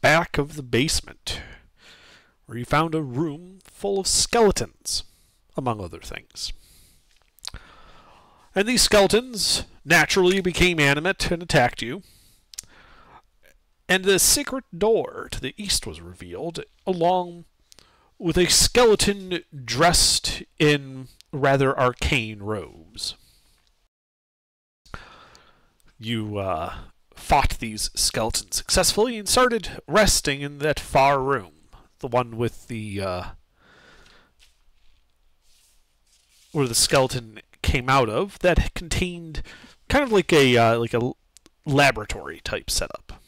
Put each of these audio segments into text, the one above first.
back of the basement, where you found a room full of skeletons, among other things. And these skeletons naturally became animate and attacked you. And the secret door to the east was revealed, along with a skeleton dressed in rather arcane robes. You fought these skeletons successfully and started resting in that far room, the one with the where the skeleton came out of, that contained kind of like a laboratory type setup.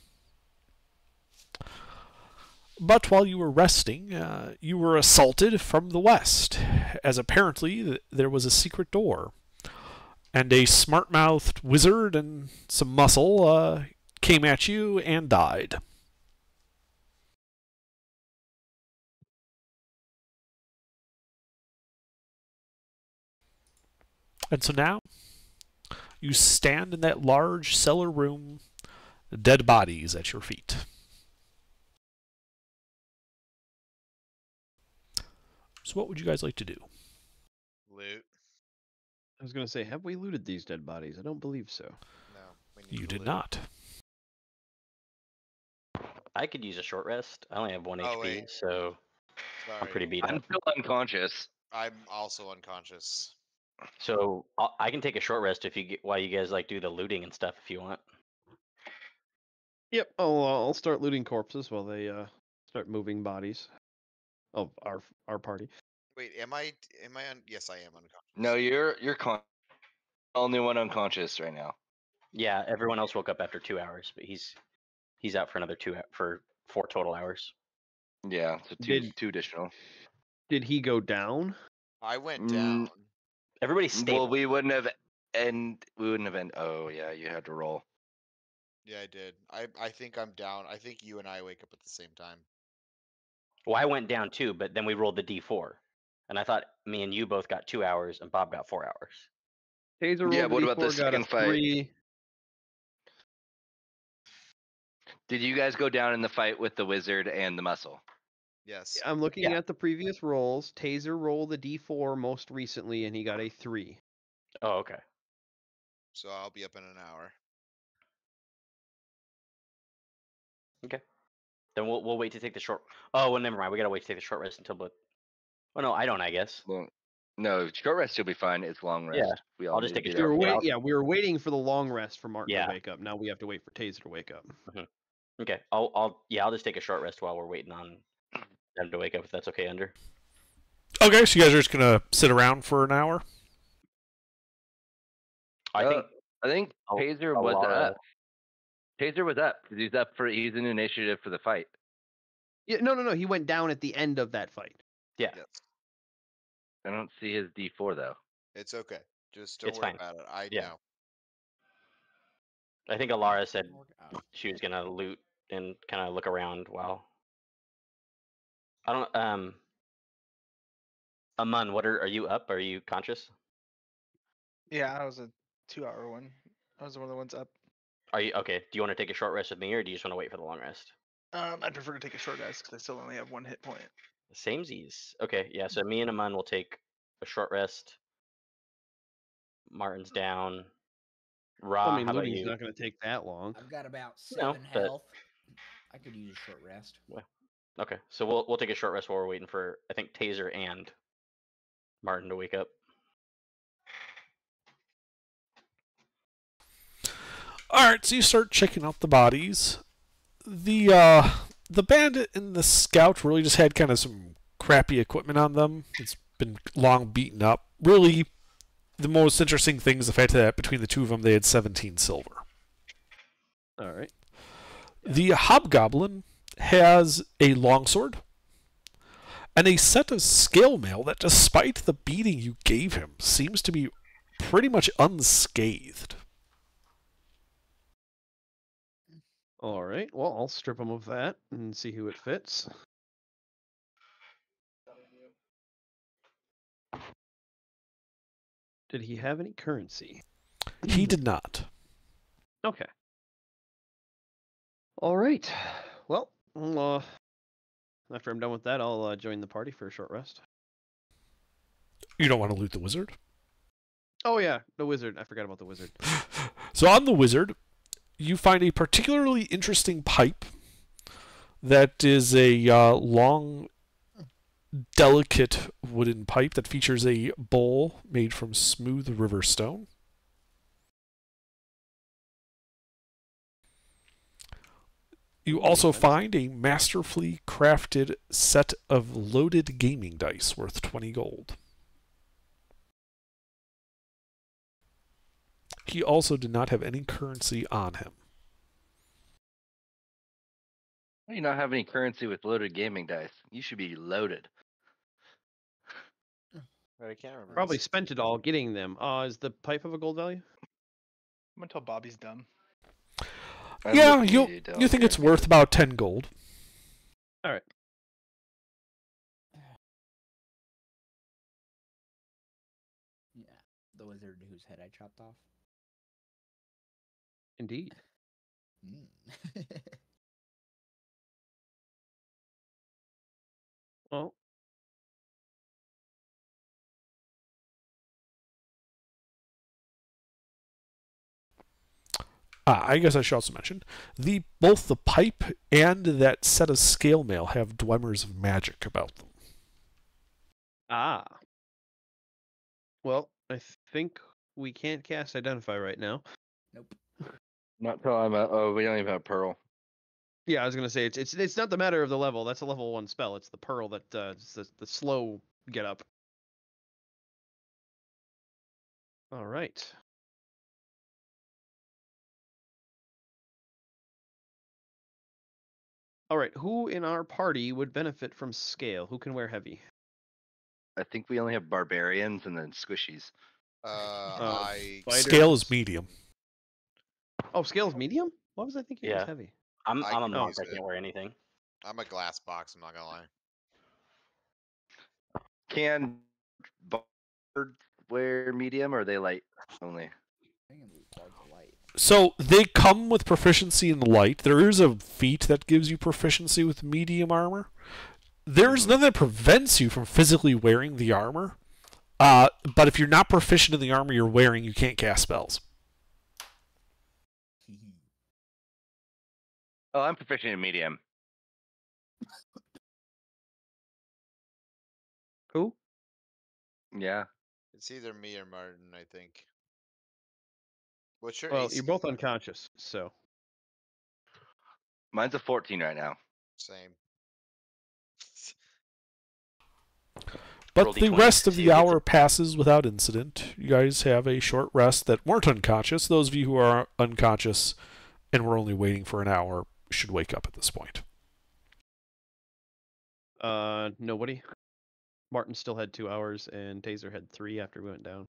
But while you were resting, you were assaulted from the west, as apparently there was a secret door, and a smart-mouthed wizard and some muscle came at you and died. And so now, you stand in that large cellar room, dead bodies at your feet. So what would you guys like to do? Loot. I was going to say, have we looted these dead bodies? I don't believe so. No, we need You to did loot. not. I could use a short rest. I only have 1 Oh, HP, wait. so I'm Sorry. pretty beat I'm up. still unconscious. I'm also unconscious. So I can take a short rest if you get while you guys like do the looting and stuff if you want. Yep, I'll start looting corpses while they start moving bodies of our party. Wait, am I yes, I am unconscious. No, you're only one unconscious right now. Yeah, everyone else woke up after 2 hours, but he's out for another for 4 total hours. Yeah, so two additional. Did he go down? I went down. Everybody's stable. Well, we wouldn't have Oh yeah, you had to roll. Yeah, I did. I think I'm down. I think you and I wake up at the same time. Well, I went down too, but then we rolled the D4, and I thought me and you both got 2 hours, and Bob got 4 hours. Taser rolled Yeah, what about the D4, got a second fight? 3. Did you guys go down in the fight with the wizard and the muscle? Yes. I'm looking Yeah. at the previous rolls. Taser rolled a D4 most recently, and he got a 3. Oh, okay. So I'll be up in an hour. Then we'll wait to take the short. Oh, well, never mind. We gotta wait to take the short rest until. But well, no, I don't. I guess. Well, no, short rest will be fine. It's long rest. Yeah, we all I'll just need to take a be short there. rest. We were waiting for the long rest for Martin Yeah. to wake up. Now we have to wait for Taser to wake up. Okay. I'll just take a short rest while we're waiting on them to wake up. If that's okay, Under. Okay, so you guys are just gonna sit around for an hour? I think. Taser was up. Taser was up because he's in initiative for the fight. Yeah, no. He went down at the end of that fight. Yeah. Yes. I don't see his D4 though. It's okay. Just don't It's worry fine. about it. I Yeah. know. I think Alara said she was gonna loot and kind of look around while. I don't. Aman, are you up? Are you conscious? Yeah, I was a 2-hour one. I was one of the ones up. Are you okay? Do you want to take a short rest with me, or do you just want to wait for the long rest? I'd prefer to take a short rest because I still only have 1 hit point. Samesies. Okay, yeah. So me and Aman will take a short rest. Martin's down. Ra, I mean, how about looting's you? not going to take that long. I've got about No, 7 but- health. I could use a short rest. Okay, so we'll take a short rest while we're waiting for I think Taser and Martin to wake up. Alright, so you start checking out the bodies. The bandit and the scout really just had kind of some crappy equipment on them. It's been long beaten up. Really, the most interesting thing is the fact that between the two of them, they had 17 silver. All right. The hobgoblin has a longsword and a set of scale mail that, despite the beating you gave him, seems to be pretty much unscathed. All right. Well, I'll strip him of that and see who it fits. Did he have any currency? He did not. Okay. All right. Well, Well, after I'm done with that, I'll join the party for a short rest. You don't want to loot the wizard? Oh yeah, the wizard. I forgot about the wizard. So on the wizard, you find a particularly interesting pipe that is a long, delicate wooden pipe that features a bowl made from smooth river stone. You also find a masterfully crafted set of loaded gaming dice worth 20 gold. He also did not have any currency on him. How do you not have any currency with loaded gaming dice? You should be loaded. Right, I can't remember. Probably spent it all getting them. Is the pipe of a gold value? I'm until Bobby's done. I'm Yeah, looking you at you, Del, you think here. it's worth about 10 gold. All right. Yeah, the wizard whose head I chopped off. Indeed. Mm. Well, I guess I should also mention both the pipe and that set of scale mail have Dwemer's of magic about them. well, I think we can't cast Identify right now. Nope. Not till I'm oh, we don't even have Pearl. Yeah, I was gonna say it's not the matter of the level. That's a level 1 spell. It's the pearl that it's the slow get up. All right. All right. Who in our party would benefit from scale? Who can wear heavy? I think we only have barbarians and then squishies. I Fighters. Scale is medium. Oh, scale is medium. Why was I thinking it was Yeah. heavy? I'm I a can monk. use I it. can't wear anything. I'm a glass box. I'm not gonna lie. Can bards wear medium or are they light only? I think Bard's light. So they come with proficiency in light. There is a feat that gives you proficiency with medium armor. There's nothing that prevents you from physically wearing the armor. But if you're not proficient in the armor you're wearing, you can't cast spells. Oh, I'm proficient in medium. Who? Yeah. It's either me or Martin, I think. What's your Well, AC? you're both unconscious, so. Mine's a 14 right now. Same. But Roll the D20, rest of see the who gets hour it. passes without incident. You guys have a short rest that weren't unconscious. Those of you who are unconscious and were only waiting for an hour should wake up at this point. Nobody. Martin still had 2 hours, and Taser had 3 after we went down.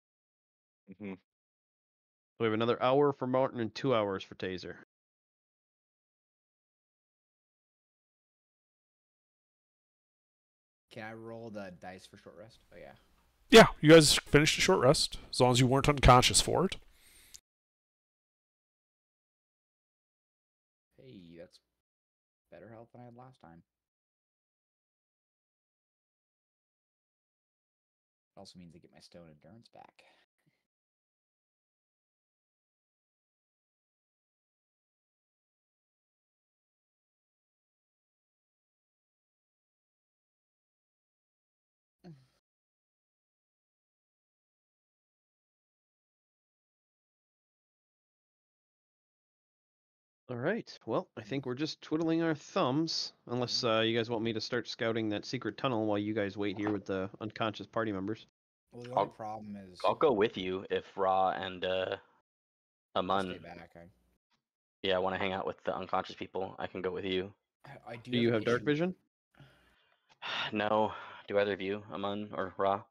Hmm. We have another hour for Martin and 2 hours for Taser. Can I roll the dice for short rest? Oh yeah. Yeah, you guys finished a short rest, as long as you weren't unconscious for it. Hey, that's better health than I had last time. It also means I get my stone endurance back. All right. Well, I think we're just twiddling our thumbs, unless you guys want me to start scouting that secret tunnel while you guys wait here with the unconscious party members. Well, the only I'll- problem is I'll go with you if Ra and I'll Amun. stay back. Yeah, want to hang out with the unconscious people. I can go with you. I do. Do you an have dark issue- vision? No, do either of you, Amun or Ra?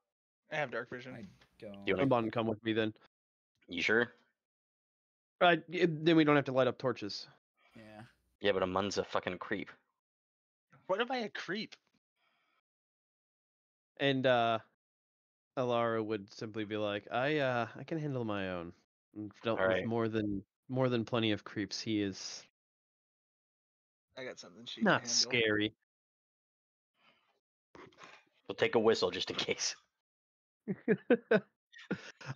I have dark vision. I don't. You wanna- Come on, come with me then. You sure? Then we don't have to light up torches. Yeah. Yeah, but Amun's a fucking creep. What am I a creep? And Alara would simply be like, I can handle my own. I've dealt with Alright. more than plenty of creeps. He is I got something she Not can handle. scary. We'll take a whistle just in case.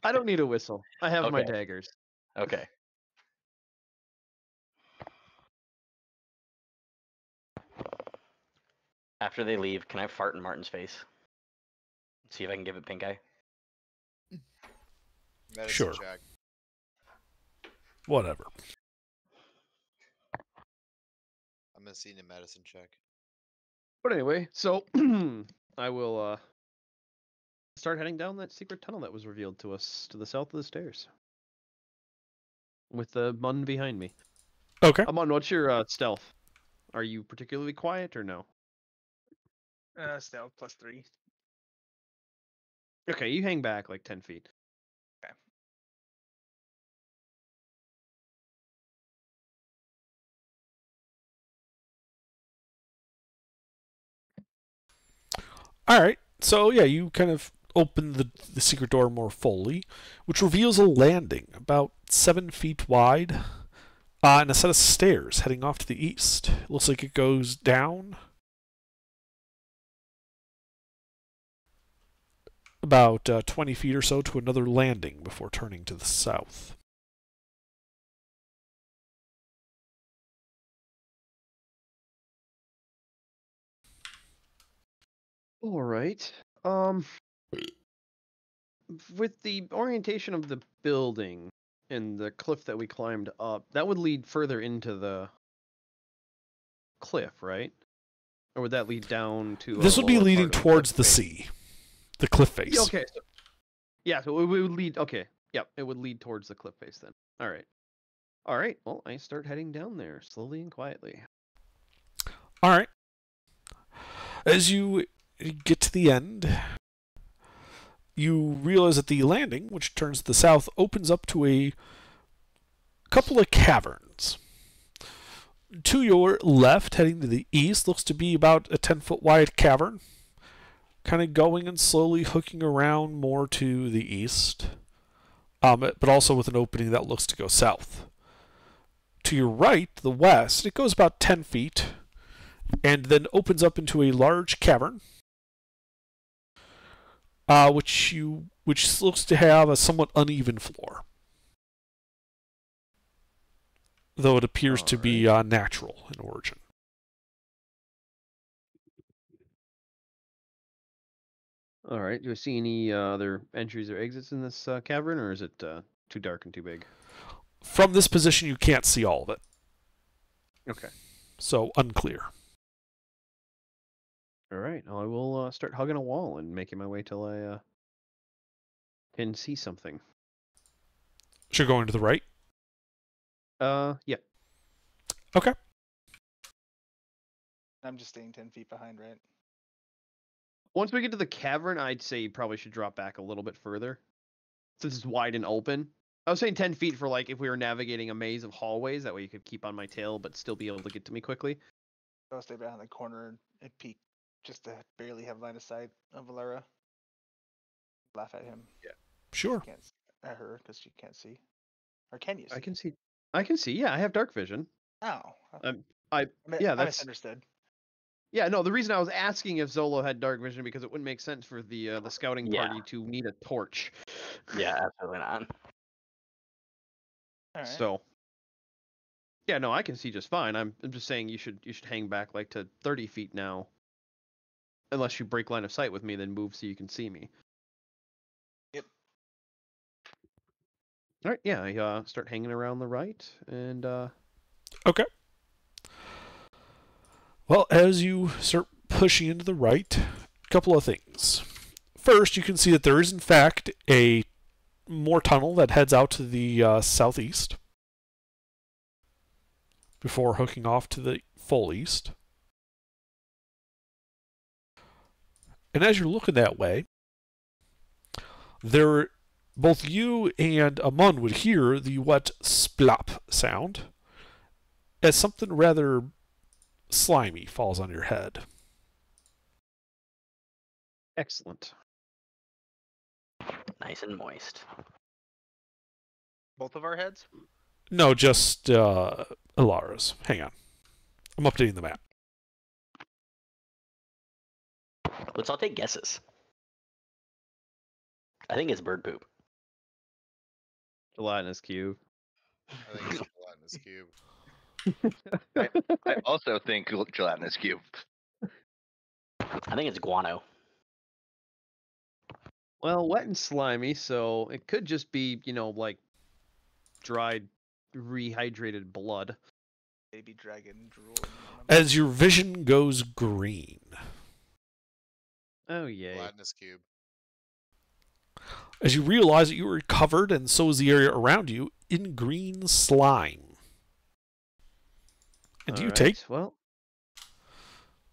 I don't need a whistle. I have my Okay. daggers. Okay. After they leave, can I fart in Martin's face? See if I can give it pink eye. Medicine Sure. check. Whatever. I'm gonna see a medicine check. But anyway, so I will start heading down that secret tunnel that was revealed to us to the south of the stairs. With the Mun behind me. Okay. Mun, what's your stealth? Are you particularly quiet or no? Stealth +3. Okay, you hang back like 10 feet. Okay. All right. So yeah, you kind of open the secret door more fully, which reveals a landing about 7 feet wide, and a set of stairs heading off to the east. It looks like it goes down about 20 feet or so to another landing before turning to the south. All right. With the orientation of the building and the cliff that we climbed up, that would lead further into the cliff, right? Or would that lead down to This a would be lower leading part of towards cliff the face? sea, the cliff face. Yeah, okay. So it would lead. Okay. Yep. It would lead towards the cliff face then. All right. All right. Well, I start heading down there slowly and quietly. All right. As you get to the end, you realize that the landing, which turns to the south, opens up to a couple of caverns. To your left, heading to the east, looks to be about a 10-foot wide cavern, kind of going and slowly hooking around more to the east, but also with an opening that looks to go south. To your right, the west, it goes about 10 feet, and then opens up into a large cavern, which looks to have a somewhat uneven floor, though it appears to be natural in origin. All right. Do I see any other entries or exits in this cavern, or is it too dark and too big? From this position, you can't see all of it, Okay. so unclear. All right. I will start hugging a wall and making my way till I can see something. So you're going to the right? Yeah. Okay. I'm just staying 10 feet behind, right? Once we get to the cavern, I'd say you probably should drop back a little bit further, since it's wide and open. I was saying 10 feet for like if we were navigating a maze of hallways. That way you could keep on my tail, but still be able to get to me quickly. I'll stay behind the corner and peek just to barely have line of sight of Valera. Laugh at him. Sure. Can't at her because she can't see. Or can you see? I can see. I can see. Yeah, I have dark vision. Oh. I I misunderstood. Yeah, no. The reason I was asking if Zolo had dark vision because it wouldn't make sense for the scouting Yeah. party to need a torch. Yeah, absolutely not. All right. So. Yeah, no, I can see just fine. I'm just saying you should hang back like to 30 feet now. Unless you break line of sight with me, then move so you can see me. Yep. All right, yeah, I start hanging around the right, and Okay. Well, as you start pushing into the right, a couple of things. First, you can see that there is, in fact, a more tunnel that heads out to the southeast before hooking off to the full east. And as you're looking that way, both you and Amun would hear the wet splop sound as something rather slimy falls on your head. excellent. Nice and moist. Both of our heads? No, just Ilara's. Hang on. I'm updating the map. Let's all take guesses. I think it's bird poop. Gelatinous cube. I think it's a gelatinous cube. I also think gelatinous cube. I think it's guano. Well, wet and slimy, so it could just be, like dried, rehydrated blood. Baby dragon drool. As your vision goes green, Oh, yay. Gelatinous cube. as you realize that you are covered, and so is the area around you, in green slime. And you take Well,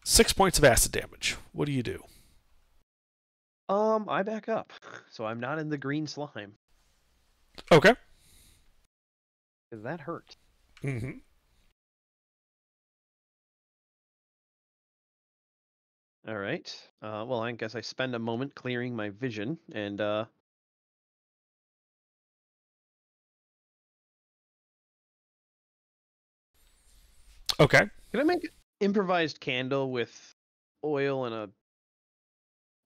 6 points of acid damage. What do you do? I back up, so I'm not in the green slime. Okay. 'Cause that hurt. Mm-hmm. All right. Well, I guess I spend a moment clearing my vision, and Okay. can I make an improvised candle with oil and a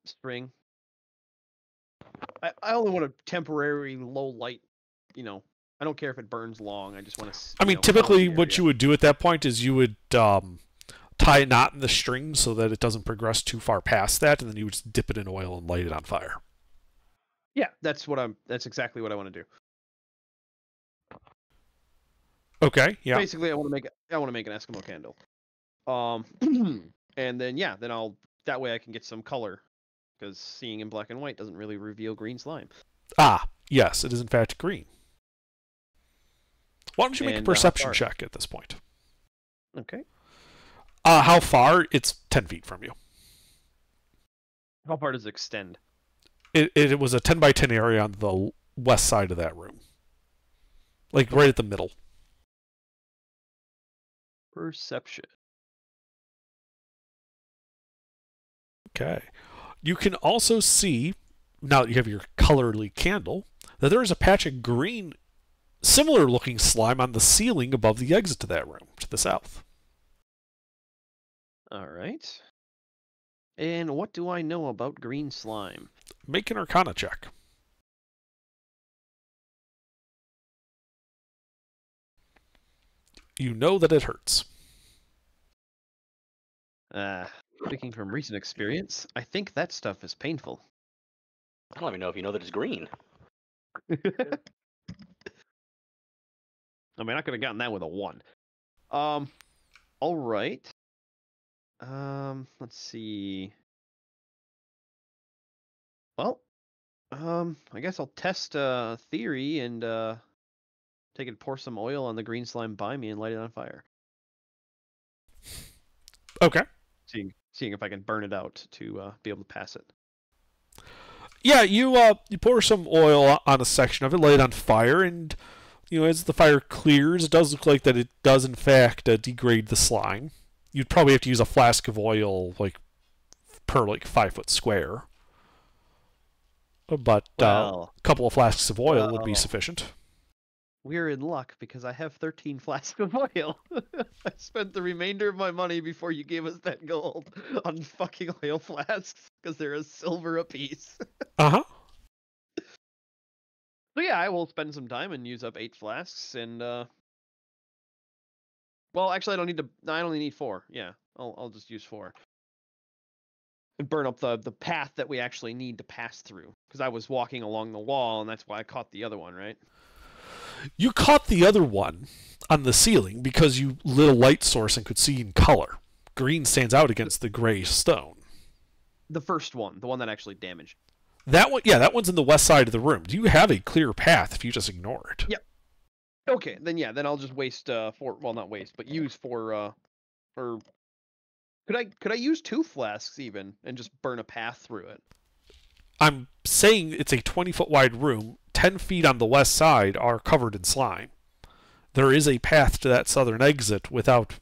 string? I only want a temporary low light. I don't care if it burns long. I just want to. I mean, typically what you would do at that point is you would tie a knot in the string so that it doesn't progress too far past that, and then you would just dip it in oil and light it on fire. Yeah, that's exactly what I want to do. Okay, yeah. Basically, I want to make an Eskimo candle. And then that way I can get some color, because seeing in black and white doesn't really reveal green slime. Ah, yes, it is in fact green. Why don't you make a And, perception how far? check at this point? Okay. How far? It's 10 feet from you. How far does it extend? It was a 10 by 10 area on the west side of that room. Like right at the middle. Perception. Okay. You can also see, now that you have your colorly candle, that there is a patch of green, similar looking slime on the ceiling above the exit to that room, to the south. All right. And what do I know about green slime? Make an Arcana check. You know that it hurts. Speaking from recent experience, I think that stuff is painful. I don't even know if you know that it's green. I mean, I could have gotten that with a 1. All right. Let's see. Well, I guess I'll test theory and take and pour some oil on the green slime by me and light it on fire. Okay. Seeing if I can burn it out to be able to pass it. Yeah, you pour some oil on a section of it, light it on fire, and as the fire clears, it does look like that it does in fact degrade the slime. You'd probably have to use a flask of oil per 5-foot square. But a couple of flasks of oil would be sufficient. We're in luck because I have 13 flasks of oil. I spent the remainder of my money before you gave us that gold on fucking oil flasks because they're a silver apiece. Uh-huh. So yeah, I will spend some time and use up 8 flasks and well, actually I don't need to. I only need 4. Yeah, I'll just use 4. And burn up the path that we actually need to pass through, because I was walking along the wall and that's why I caught the other one, right? You caught the other one on the ceiling because you lit a light source and could see in color. Green stands out against the gray stone. The first one, the one that actually damaged. That one, yeah, that one's in the west side of the room. You have a clear path if you just ignore it. Yep. Okay, then I'll just waste not waste, but use 4 or could I use 2 flasks even and just burn a path through it? I'm saying it's a 20-foot wide room. 10 feet on the west side are covered in slime. There is a path to that southern exit without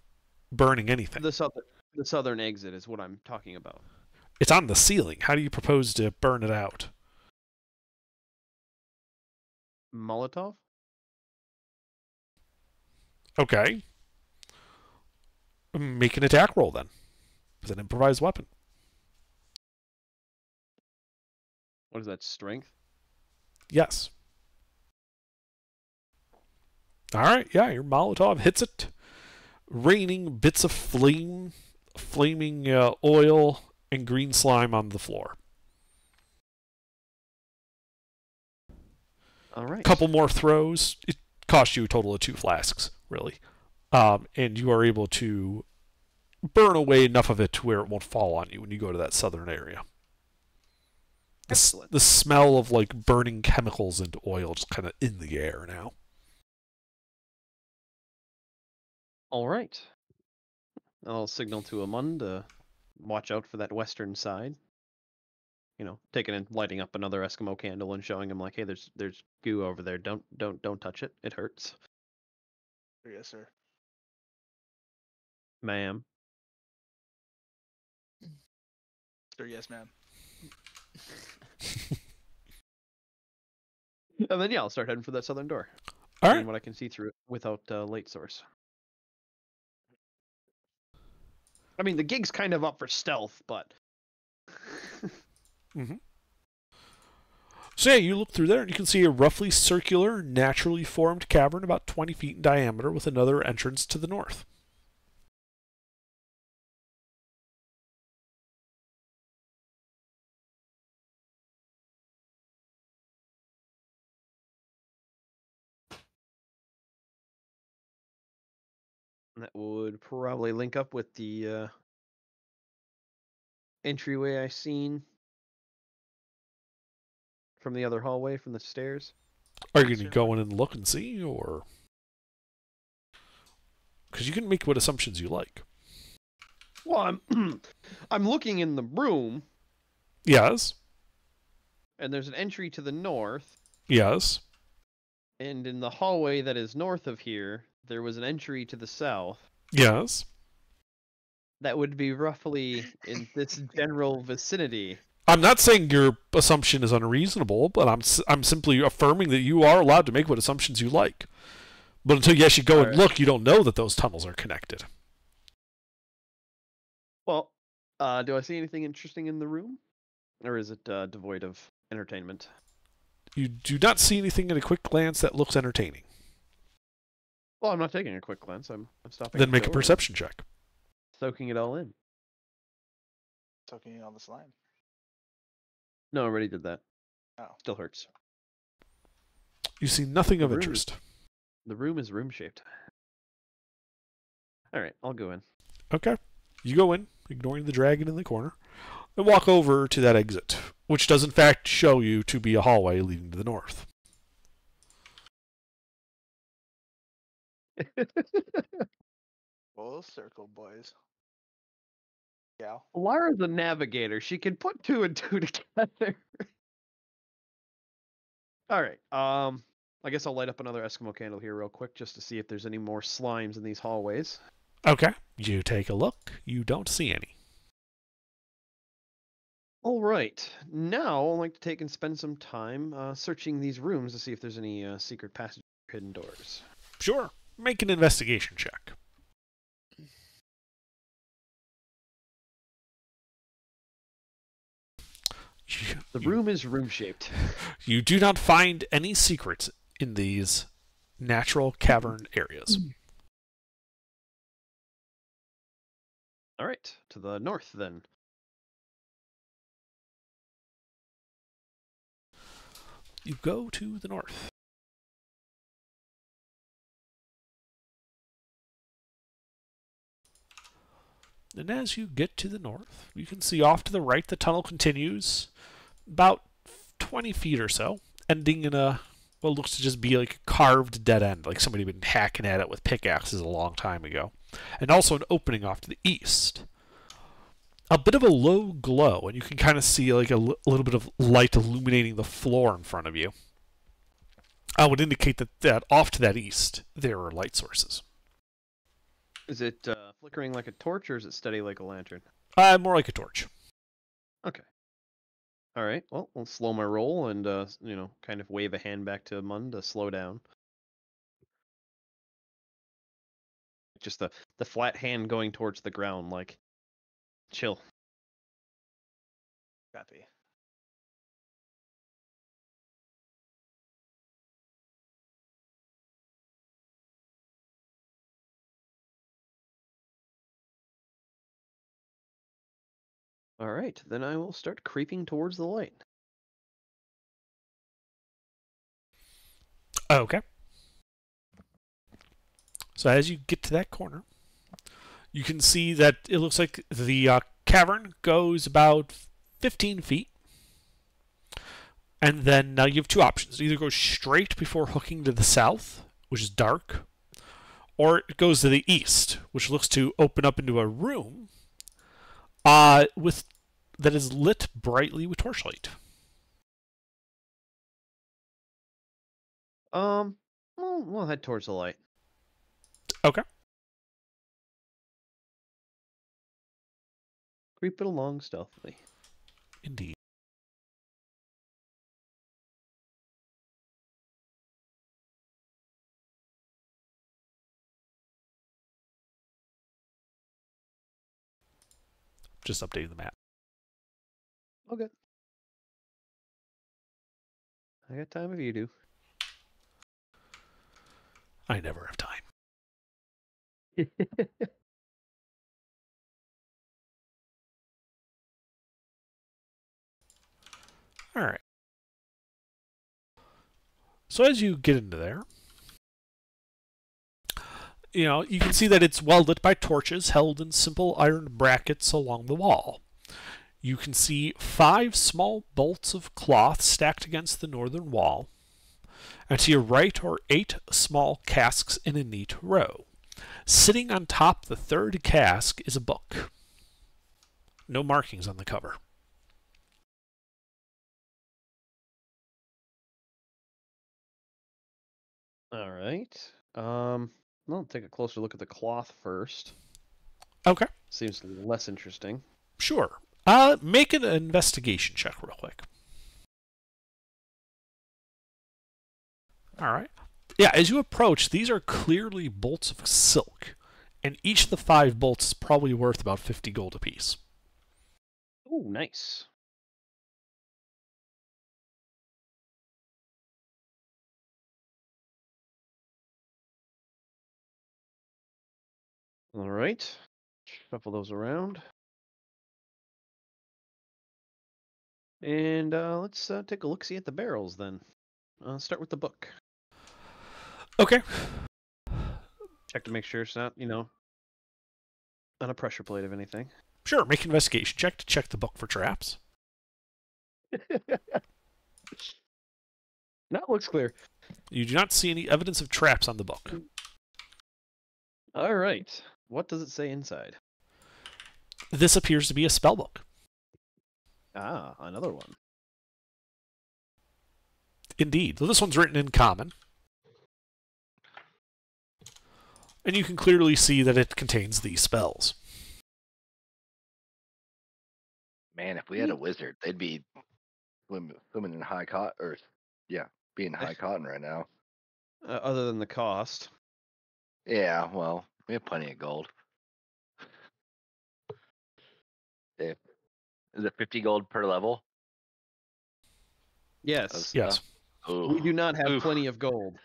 burning anything. The southern exit is what I'm talking about. It's on the ceiling. How do you propose to burn it out? Molotov? Okay. Make an attack roll then. With an improvised weapon. What is that, strength? Yes. Alright, yeah, your Molotov hits it, raining bits of flaming oil and green slime on the floor. Alright. Couple more throws. It cost you a total of 2 flasks, really. And you are able to burn away enough of it to where it won't fall on you when you go to that southern area. Excellent. The smell of like burning chemicals and oil just kind of in the air now. Alright. I'll signal to Amund to watch out for that western side. You know, taking and lighting up another Eskimo candle and showing him like, hey, there's goo over there. Don't touch it. It hurts. Yes, sir. Ma'am. Sir, yes, ma'am. And then yeah, I'll start heading for that southern door. All Seeing right. what I can see through it without light source. I mean, the gig's kind of up for stealth, but So yeah, you look through there and you can see a roughly circular, naturally formed cavern about 20 feet in diameter with another entrance to the north. that would probably link up with the entryway I seen from the other hallway from the stairs. Are you going to go in and look and see, or because you can make what assumptions you like? Well, I'm looking in the room, Yes. and there's an entry to the north, Yes. and in the hallway that is north of here, there was an entry to the south. Yes. That would be roughly in this general vicinity. I'm not saying your assumption is unreasonable, but I'm simply affirming that you are allowed to make what assumptions you like. But until you actually go and look, you don't know that those tunnels are connected. Well, do I see anything interesting in the room? Or is it devoid of entertainment? You do not see anything at a quick glance that looks entertaining. Well, I'm not taking a quick glance. I'm stopping. Then at the make a door and perception check. soaking it all in. Soaking in all the slime. No, I already did that. Oh. Still hurts. You see nothing of The room interest. The room is room-shaped. All right, I'll go in. Okay. You go in, ignoring the dragon in the corner, and walk over to that exit, which does in fact show you to be a hallway leading to the north. Full circle, boys. Yeah. Lara's a navigator. She can put 2 and 2 together. All right. I guess I'll light up another Eskimo candle here real quick just to see if there's any more slimes in these hallways. Okay. You take a look. You don't see any. All right. Now I'd like to take and spend some time searching these rooms to see if there's any secret passages or hidden doors. Sure. Make an investigation check. The room is room-shaped. You do not find any secrets in these natural cavern areas. All right. To the north, then. You go to the north. And as you get to the north, you can see off to the right the tunnel continues about 20 feet or so, ending in a what looks to just be like a carved dead end, like somebody had been hacking at it with pickaxes a long time ago. And also an opening off to the east. A bit of a low glow, and you can kind of see like a little bit of light illuminating the floor in front of you. I would indicate that off to that east, there are light sources. Is it flickering like a torch, or is it steady like a lantern? More like a torch. Okay. All right. Well, I'll slow my roll and kind of wave a hand back to Mund to slow down. Just the the flat hand going towards the ground, like, chill. Copy. All right, then I will start creeping towards the light. Okay. So as you get to that corner, you can see that it looks like the cavern goes about 15 feet. And then you have two options. It either goes straight before hooking to the south, which is dark, or it goes to the east, which looks to open up into a room with that is lit brightly with torchlight. We'll head towards the light. Okay. Creep it along stealthily. Indeed. Just updating the map. Okay. I got time if you do. I never have time. All right. So as you get into there, you can see that it's well lit by torches held in simple iron brackets along the wall. You can see 5 small bolts of cloth stacked against the northern wall, and to your right are 8 small casks in a neat row. Sitting on top the third cask is a book. No markings on the cover. All right. I'll take a closer look at the cloth first. Okay. Seems less interesting. Sure. Make an investigation check real quick. All right. Yeah, as you approach, these are clearly bolts of silk, and each of the 5 bolts is probably worth about 50 gold apiece. Oh, nice. All right. Shuffle those around. And let's take a look-see at the barrels then. Start with the book. Okay. Check to make sure it's not, on a pressure plate of anything. Sure, make an investigation check to check the book for traps. That looks clear. You do not see any evidence of traps on the book. All right. What does it say inside? This appears to be a spell book. Ah, another one. Indeed. So this one's written in common. And you can clearly see that it contains these spells. Man, if we had a wizard, they'd be swimming in high cotton, or being high cotton right now. Other than the cost. Yeah, well, we have plenty of gold. Is it 50 gold per level? Yes. Yes. Ooh. We do not have Oof. plenty of gold.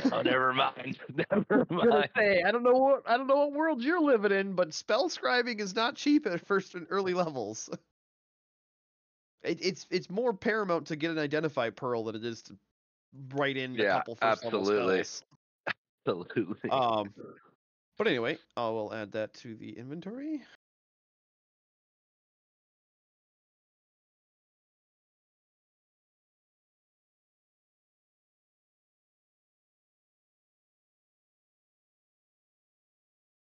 No, never mind. Never I was gonna mind. say, I don't know what world you're living in, but spell scribing is not cheap at first and early levels. It's more paramount to get an identify pearl than it is to write in a couple first level absolutely. spells. Absolutely. But anyway, I will add that to the inventory.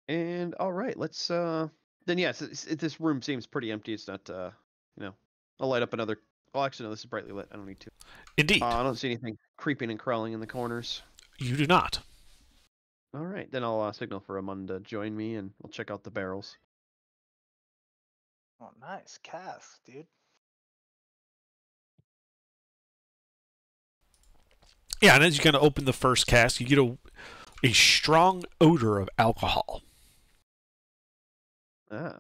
And all right, let's then yes, this room seems pretty empty. It's not I'll light up another. Well, actually, no, this is brightly lit. I don't need to. Indeed. I don't see anything creeping and crawling in the corners. You do not. All right, then I'll signal for Amund to join me, and we'll check out the barrels. Oh, nice cast, dude. Yeah, and as you kind of open the first cask, you get a strong odor of alcohol.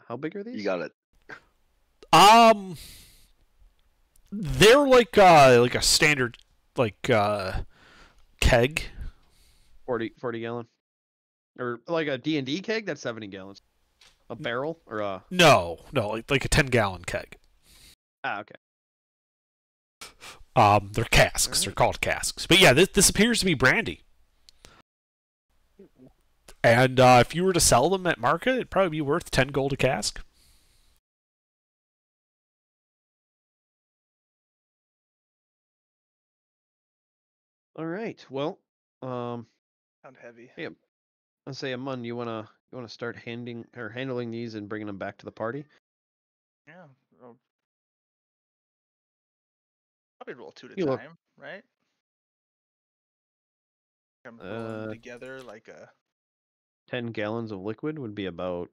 How big are these? You got it. They're like a standard keg. 40 gallon. Or like a D&D keg? That's 70 gallons. A barrel or a... No, like a 10-gallon keg. Okay. They're casks. They're called casks. But yeah, this appears to be brandy. And if you were to sell them at market, it'd probably be worth 10 gold a cask. All right. Well, Sound heavy. yeah. I'll say, Amun, you wanna start handling these and bringing them back to the party? Yeah. Well, probably roll 2 at a You look- time, right? I'm rolling them together like a. 10 gallons of liquid would be about...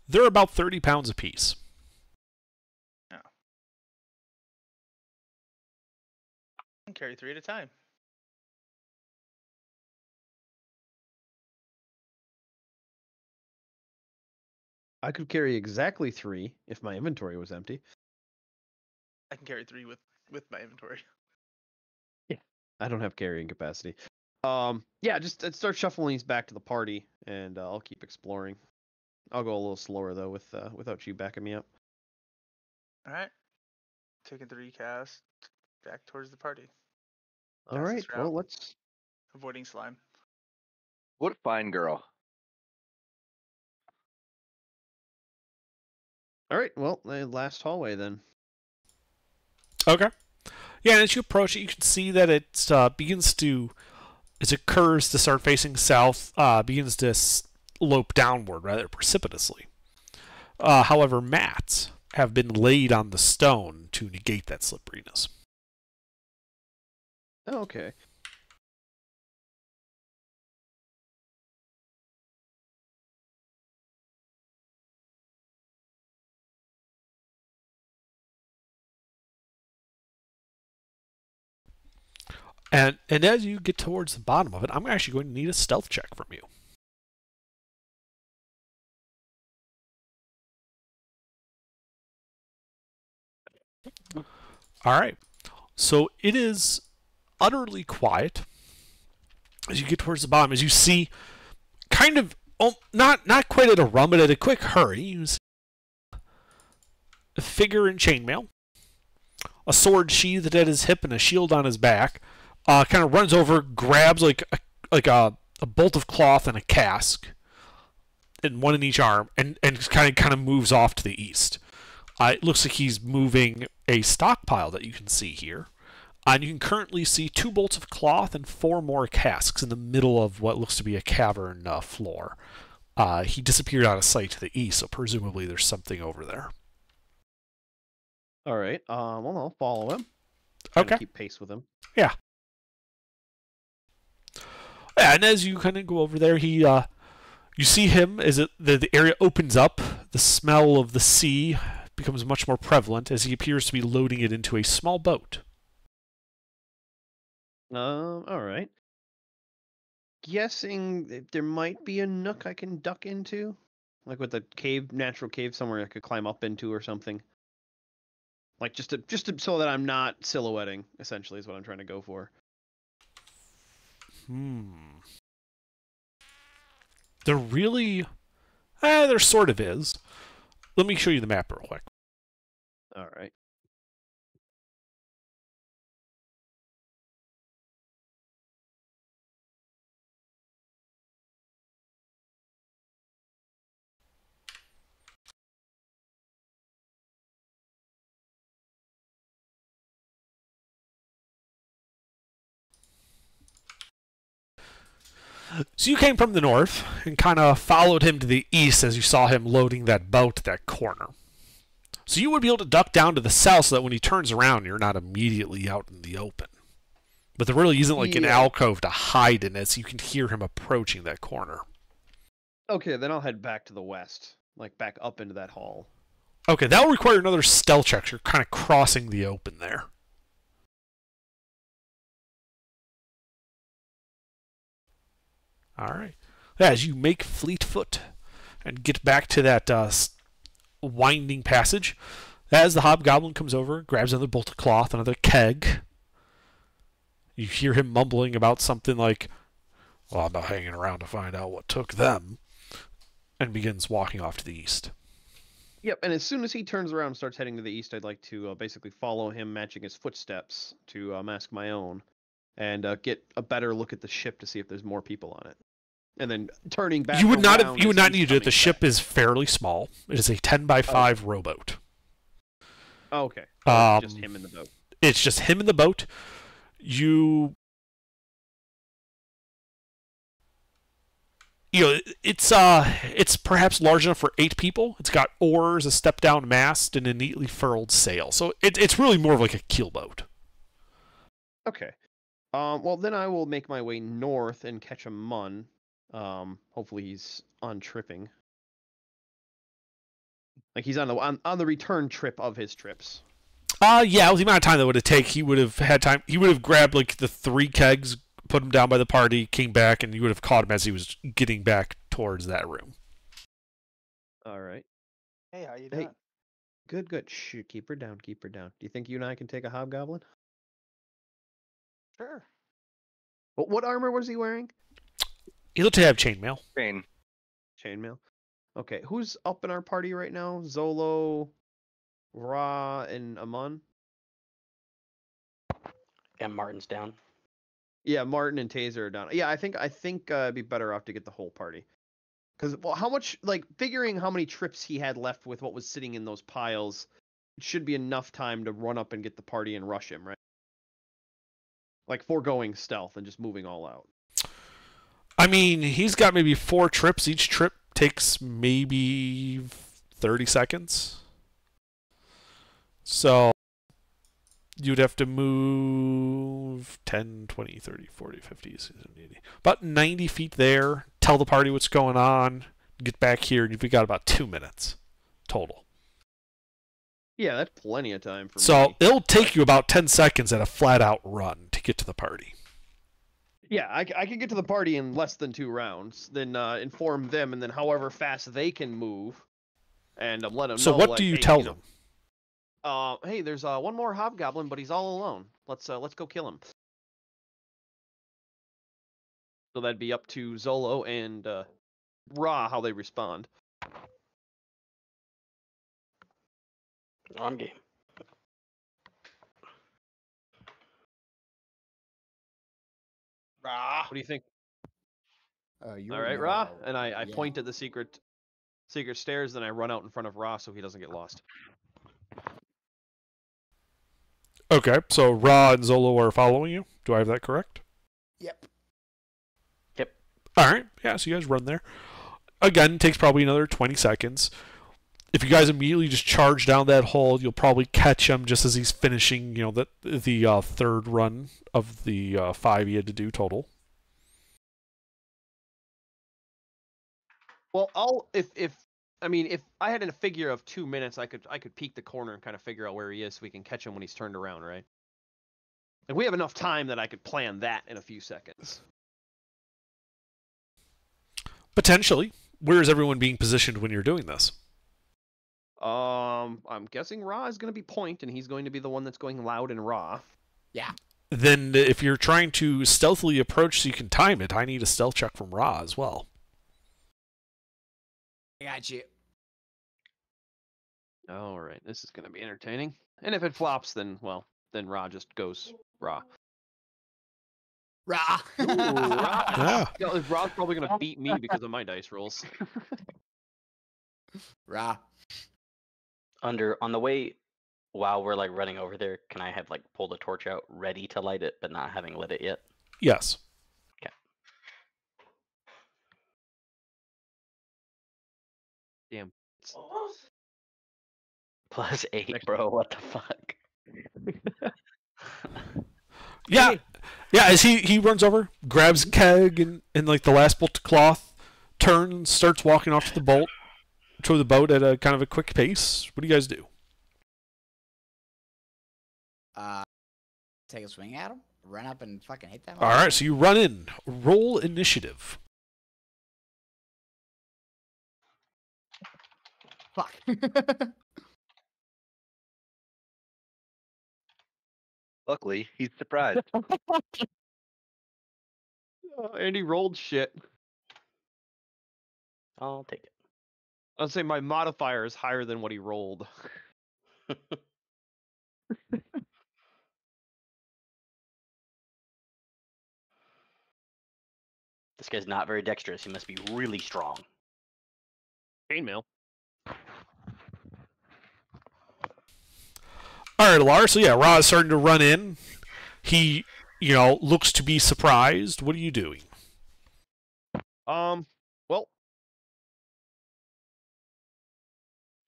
They're about 30 pounds apiece. I can carry 3 at a time. I could carry exactly 3 if my inventory was empty. I can carry 3 with my inventory. I don't have carrying capacity. Yeah, just start shuffling these back to the party, and I'll keep exploring. I'll go a little slower though, without you backing me up. All right. Taking 3 casts back towards the party. All Pass right. this Well, route. let's. Avoiding slime. What a fine girl. All right. Well, the last hallway then. Okay. Yeah, and as you approach it, you can see that it begins to, as it curves to start facing south, begins to slope downward rather precipitously. However, mats have been laid on the stone to negate that slipperiness. Oh, okay. And as you get towards the bottom of it, I'm actually going to need a stealth check from you. All right. So it is utterly quiet as you get towards the bottom. As you see, kind of not quite at a run, but at a quick hurry, you see a figure in chainmail, a sword sheathed at his hip, and a shield on his back. Kind of runs over, grabs like a bolt of cloth and a cask, and one in each arm, and kind of moves off to the east. It looks like he's moving a stockpile that you can see here. And you can currently see 2 bolts of cloth and 4 more casks in the middle of what looks to be a cavern floor. He disappeared out of sight to the east, so presumably there's something over there. All right. Well, I'll follow him. Okay. Keep pace with him. Yeah. And as you kind of go over there, you see him as the area opens up. The smell of the sea becomes much more prevalent as he appears to be loading it into a small boat. All right. Guessing that there might be a nook I can duck into, like with a natural cave somewhere I could climb up into or something. Like just to so that I'm not silhouetting. Essentially, is what I'm trying to go for. There really, there sort of is. Let me show you the map real quick. All right. So you came from the north and kind of followed him to the east as you saw him loading that boat at that corner. So you would be able to duck down to the south so that when he turns around, you're not immediately out in the open. But there really isn't like an alcove to hide in as you can hear him approaching that corner. Okay, then I'll head back to the west, like back up into that hall. Okay, that will require another stealth check. You're kind of crossing the open there. All right. As you make fleet foot and get back to that winding passage. As the hobgoblin comes over, grabs another bolt of cloth, another keg. You hear him mumbling about something like, "Well, I'm not hanging around to find out what took them," and begins walking off to the east. Yep, and as soon as he turns around and starts heading to the east, I'd like to basically follow him, matching his footsteps to mask my own, and get a better look at the ship to see if there's more people on it. And then turning back. You would not around you would as not he's need to. The coming ship back. is fairly small. It is a 10x5 rowboat. Oh, okay. So it's just Um, him in the boat. It's just him in the boat. It's perhaps large enough for 8 people. It's got oars, a step down mast, and a neatly furled sail. So it's really more of like a keelboat. Okay. Well, then I will make my way north and catch a mun. Hopefully he's on tripping. Like he's on the return trip of his trips. Yeah, with the amount of time that would have taken, he would have had time. He would have grabbed like the 3 kegs, put them down by the party, came back, and you would have caught him as he was getting back towards that room. All right. Hey, how you Hey. doing? Good, good. Shh, keep her down, keep her down. Do you think you and I can take a hobgoblin? Sure. What armor was he wearing? He looked to have chainmail. Pain. Chainmail. Okay, who's up in our party right now? Zolo, Ra, and Amun? And Martin's down. Yeah, Martin and Taser are down. Yeah, I think it'd be better off to get the whole party. Because, well, how much, like, figuring how many trips he had left with what was sitting in those piles, it should be enough time to run up and get the party and rush him, right? Like, foregoing stealth and just moving all out. I mean, he's got maybe 4 trips. Each trip takes maybe 30 seconds. So you'd have to move 10, 20, 30, 40, 50, 60, 70, 80. About 90 feet there. Tell the party what's going on. Get back here. You've got about 2 minutes total. Yeah, that's plenty of time for So me. it'll take you about 10 seconds at a flat-out run to get to the party. Yeah, I can get to the party in less than 2 rounds, then inform them, and then however fast they can move, and let them So know. what like, do you hey, tell know, them? Hey, there's one more hobgoblin, but he's all alone. Let's go kill him. So that'd be up to Zolo and Ra how they respond. On game. What do you think? You All already right, know Ra. how- And I yeah. point at the secret stairs, then I run out in front of Ra so he doesn't get lost. Okay, so Ra and Zolo are following you. Do I have that correct? Yep. All right. Yeah, so you guys run there. Again, takes probably another 20 seconds. If you guys immediately just charge down that hole, you'll probably catch him just as he's finishing, the 3rd run of the 5 he had to do total. Well, if I had a figure of 2 minutes, I could peek the corner and kind of figure out where he is so we can catch him when he's turned around, right? Like we have enough time that I could plan that in a few seconds. Potentially. Where is everyone being positioned when you're doing this? I'm guessing Ra is going to be point, and he's going to be the one that's going loud and raw. Yeah. Then if you're trying to stealthily approach so you can time it, I need a stealth check from Ra as well. I got you. All right, this is going to be entertaining. And if it flops, then Ra just goes Ra. Rah. Ooh, Ra. Yeah. Yeah, Ra's probably going to beat me because of my dice rolls. Rah. On the way, while we're like running over there, can I have like pull the torch out, ready to light it, but not having lit it yet? Yes. Damn. +8, Next bro. What the fuck? Yeah. Yeah, as he runs over, grabs a keg and like the last bolt of cloth, turns, starts walking off to the boat at a kind of a quick pace. What do you guys do? Take a swing at him. Run up and fucking hit them. All right, so you run in. Roll initiative. Fuck. Luckily, he's surprised. And he rolled shit. I'll take it. I'll say my modifier is higher than what he rolled. This guy's not very dexterous. He must be really strong. Chainmail. All right, Alar. So yeah, Ra is starting to run in. He, looks to be surprised. What are you doing? Well,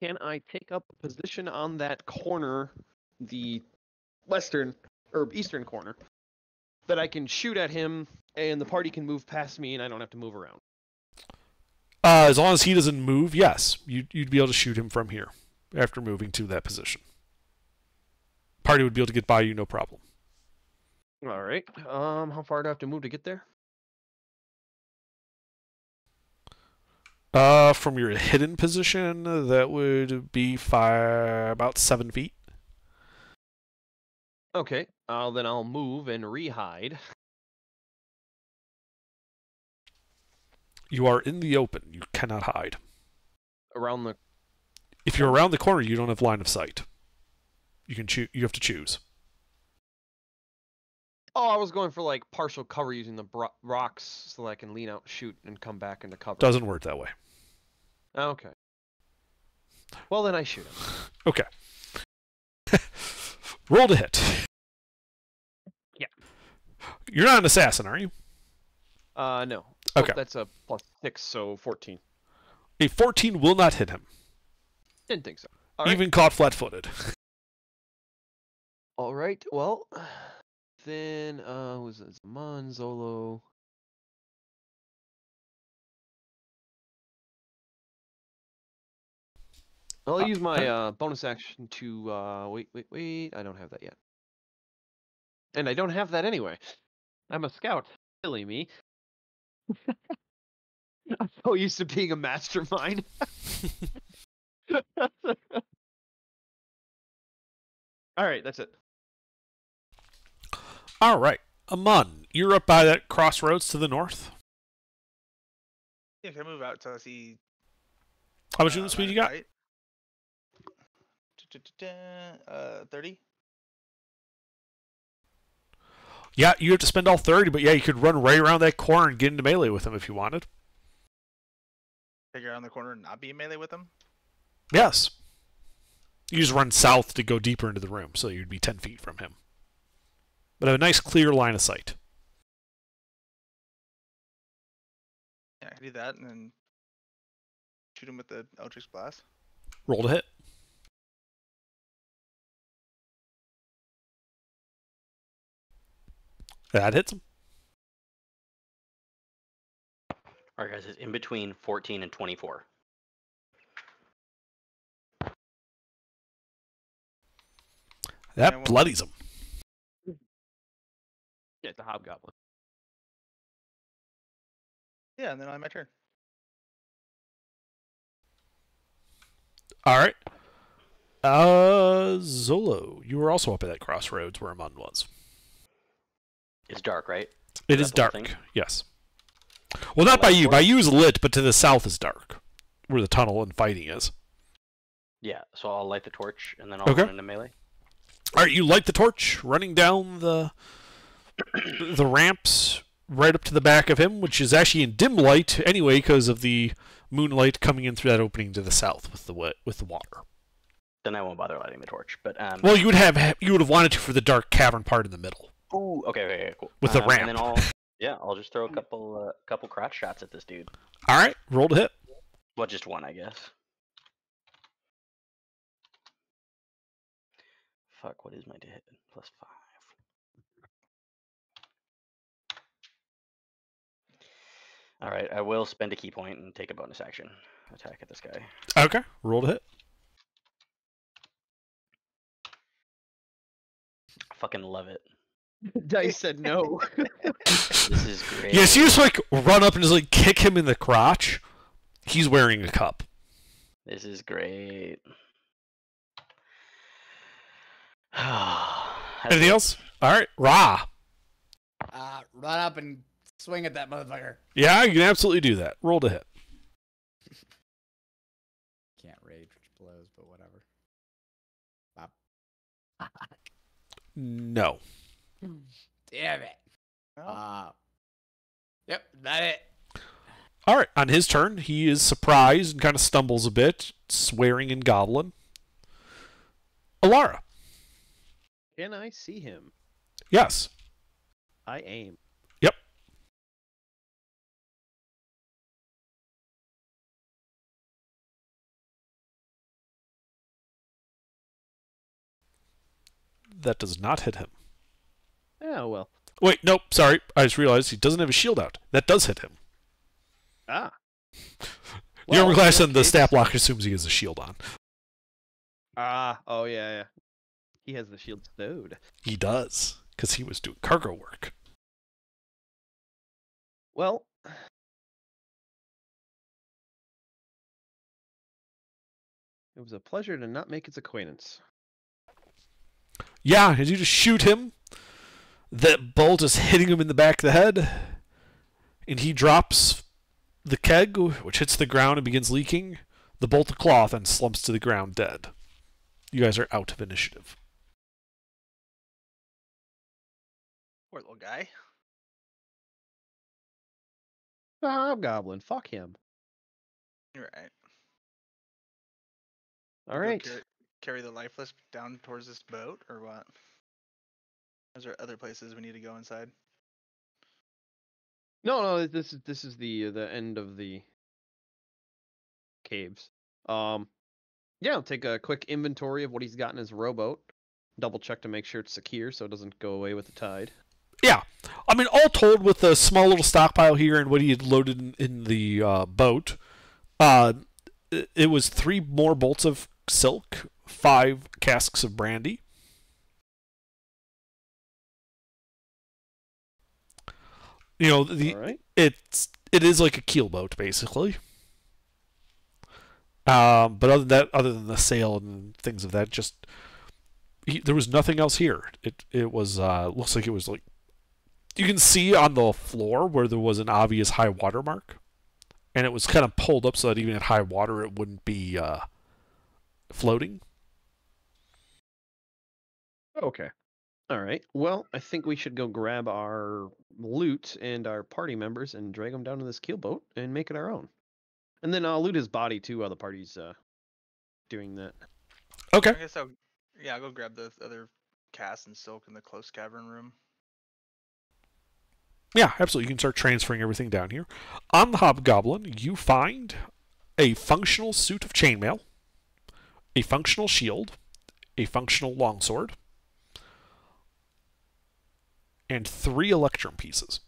can I take up a position on that corner, the western or eastern corner, that I can shoot at him, and the party can move past me, and I don't have to move around? As long as he doesn't move, yes, you'd be able to shoot him from here after moving to that position. Party would be able to get by you, no problem. All right. How far do I have to move to get there? From your hidden position, that would be about 7 feet. Okay. Then I'll move and re-hide. You are in the open. You cannot hide. Around the... If you're around the corner, you don't have line of sight. You can choose. You have to choose. Oh, I was going for like partial cover using the rocks so that I can lean out, shoot, and come back into cover. Doesn't work that way. Okay. Well, then I shoot him. Okay. Roll to hit. Yeah. You're not an assassin, are you? No. Okay. That's a +6, so 14. A 14 will not hit him. Didn't think so. All right. Even caught flat-footed. All right. Well, then was it Zaman, Zolo? I'll use my bonus action to wait. I don't have that yet. And I don't have that anyway. I'm a scout. Silly me. I'm so used to being a mastermind. All right, that's it. All right. Amun, you're up by that crossroads to the north. Yeah, can I move out till I see? How much movement speed you got? 30. Yeah, you have to spend all 30, but yeah, you could run right around that corner and get into melee with him if you wanted. Take around the corner and not be in melee with them. Yes. You just run south to go deeper into the room, so you'd be 10 feet from him. But have a nice clear line of sight. Yeah, I can do that and then shoot him with the Eldritch Blast. Roll to hit. That hits him. Alright guys, it's in between 14 and 24. That bloodies him. Yeah, it's a hobgoblin. Yeah, and then on my turn. All right. Zolo, you were also up at that crossroads where Amun was. It's dark, right? It is dark, yes. Well, not by you. By you is lit, but to the south is dark, where the tunnel and fighting is. Yeah, so I'll light the torch, and then I'll run into melee. All right, you light the torch, running down the ramps right up to the back of him, which is actually in dim light anyway because of the moonlight coming in through that opening to the south with the water. Then I won't bother lighting the torch. But well, you would have wanted to for the dark cavern part in the middle. Ooh, okay, cool. With the ramp. And then I'll just throw a couple crotch shots at this dude. All right, roll to hit. Well, just one, I guess. Fuck, what is my to hit? +5. All right, I will spend a key point and take a bonus action attack at this guy. Okay, roll to hit. I fucking love it. Dice said no. This is great. Yes, you just run up and just kick him in the crotch. He's wearing a cup. This is great. Anything else? All right, Ra. Run up and swing at that motherfucker. Yeah, you can absolutely do that. Roll to hit. Can't rage blows, but whatever. Bop. No. Damn it. No? Yep, that it. All right, on his turn, he is surprised and kind of stumbles a bit, swearing in Goblin. Alara. Can I see him? Yes. I aim. Yep. That does not hit him. Oh, well. Wait, nope, sorry. I just realized he doesn't have a shield out. That does hit him. Ah. The armor in class that and the case- stat block assumes he has a shield on. Ah, oh, yeah. He has the shield stowed. He does, because he was doing cargo work. Well, it was a pleasure to not make its acquaintance. Yeah, as you just shoot him, that bolt is hitting him in the back of the head, and he drops the keg, which hits the ground and begins leaking. The bolt of cloth and slumps to the ground dead. You guys are out of initiative. Poor little guy. The Hobgoblin, fuck him. You're right. All Go right. Carry the lifeless down towards this boat, or what? Is there other places we need to go inside? No, this is the end of the caves. Yeah, I'll take a quick inventory of what he's got in his rowboat. Double check to make sure it's secure so it doesn't go away with the tide. Yeah. I mean, all told, with a small little stockpile here and what he had loaded in the boat, it was 3 more bolts of silk, 5 casks of brandy. You know, All right. it is like a keelboat, basically. But other than the sail and things of that, there was nothing else here. It was looks like it was like, you can see on the floor where there was an obvious high water mark, and it was kind of pulled up so that even at high water it wouldn't be floating. Okay. All right. Well, I think we should go grab our loot and our party members and drag them down to this keelboat and make it our own. And then I'll loot his body too while the party's doing that. Okay. I guess I'll go grab the other cast and silk in the close cavern room. Yeah, absolutely. You can start transferring everything down here. On the Hobgoblin, you find a functional suit of chainmail, a functional shield, a functional longsword, and 3 electrum pieces.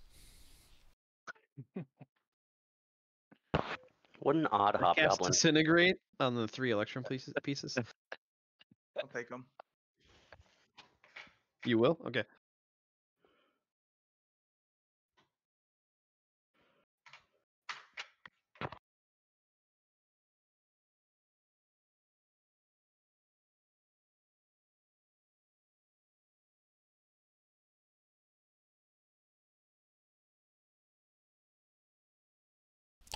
What an odd Cast hobgoblin. disintegrate on the 3 electrum pieces. I'll take them. You will? Okay.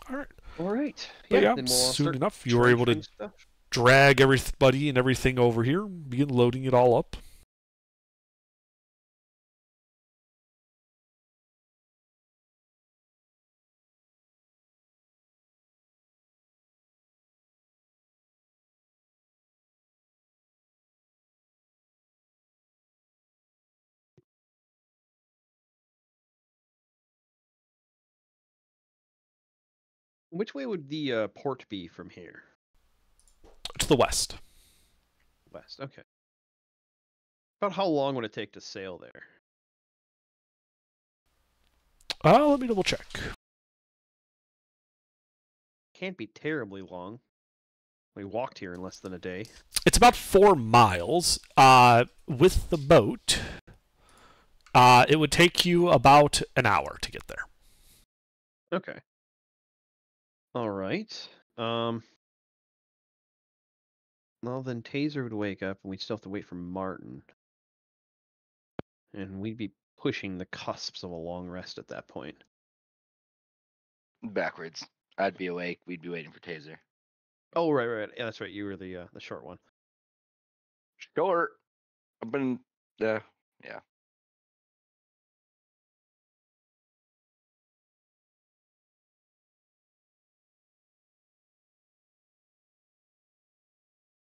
All right. All right. But yeah, then soon start enough, you were able to transferring stuff. drag everybody and everything over here, begin loading it all up. Which way would the port be from here? To the west. West. Okay. About how long would it take to sail there? Let me double check. Can't be terribly long. We walked here in less than a day. It's about 4 miles. With the boat, it would take you about an hour to get there. Okay. All right. Well, then Taser would wake up, and we'd still have to wait for Martin. And we'd be pushing the cusps of a long rest at that point. Backwards. I'd be awake. We'd be waiting for Taser. Oh, right. Yeah, that's right. You were the short one. Short. I've been. Yeah.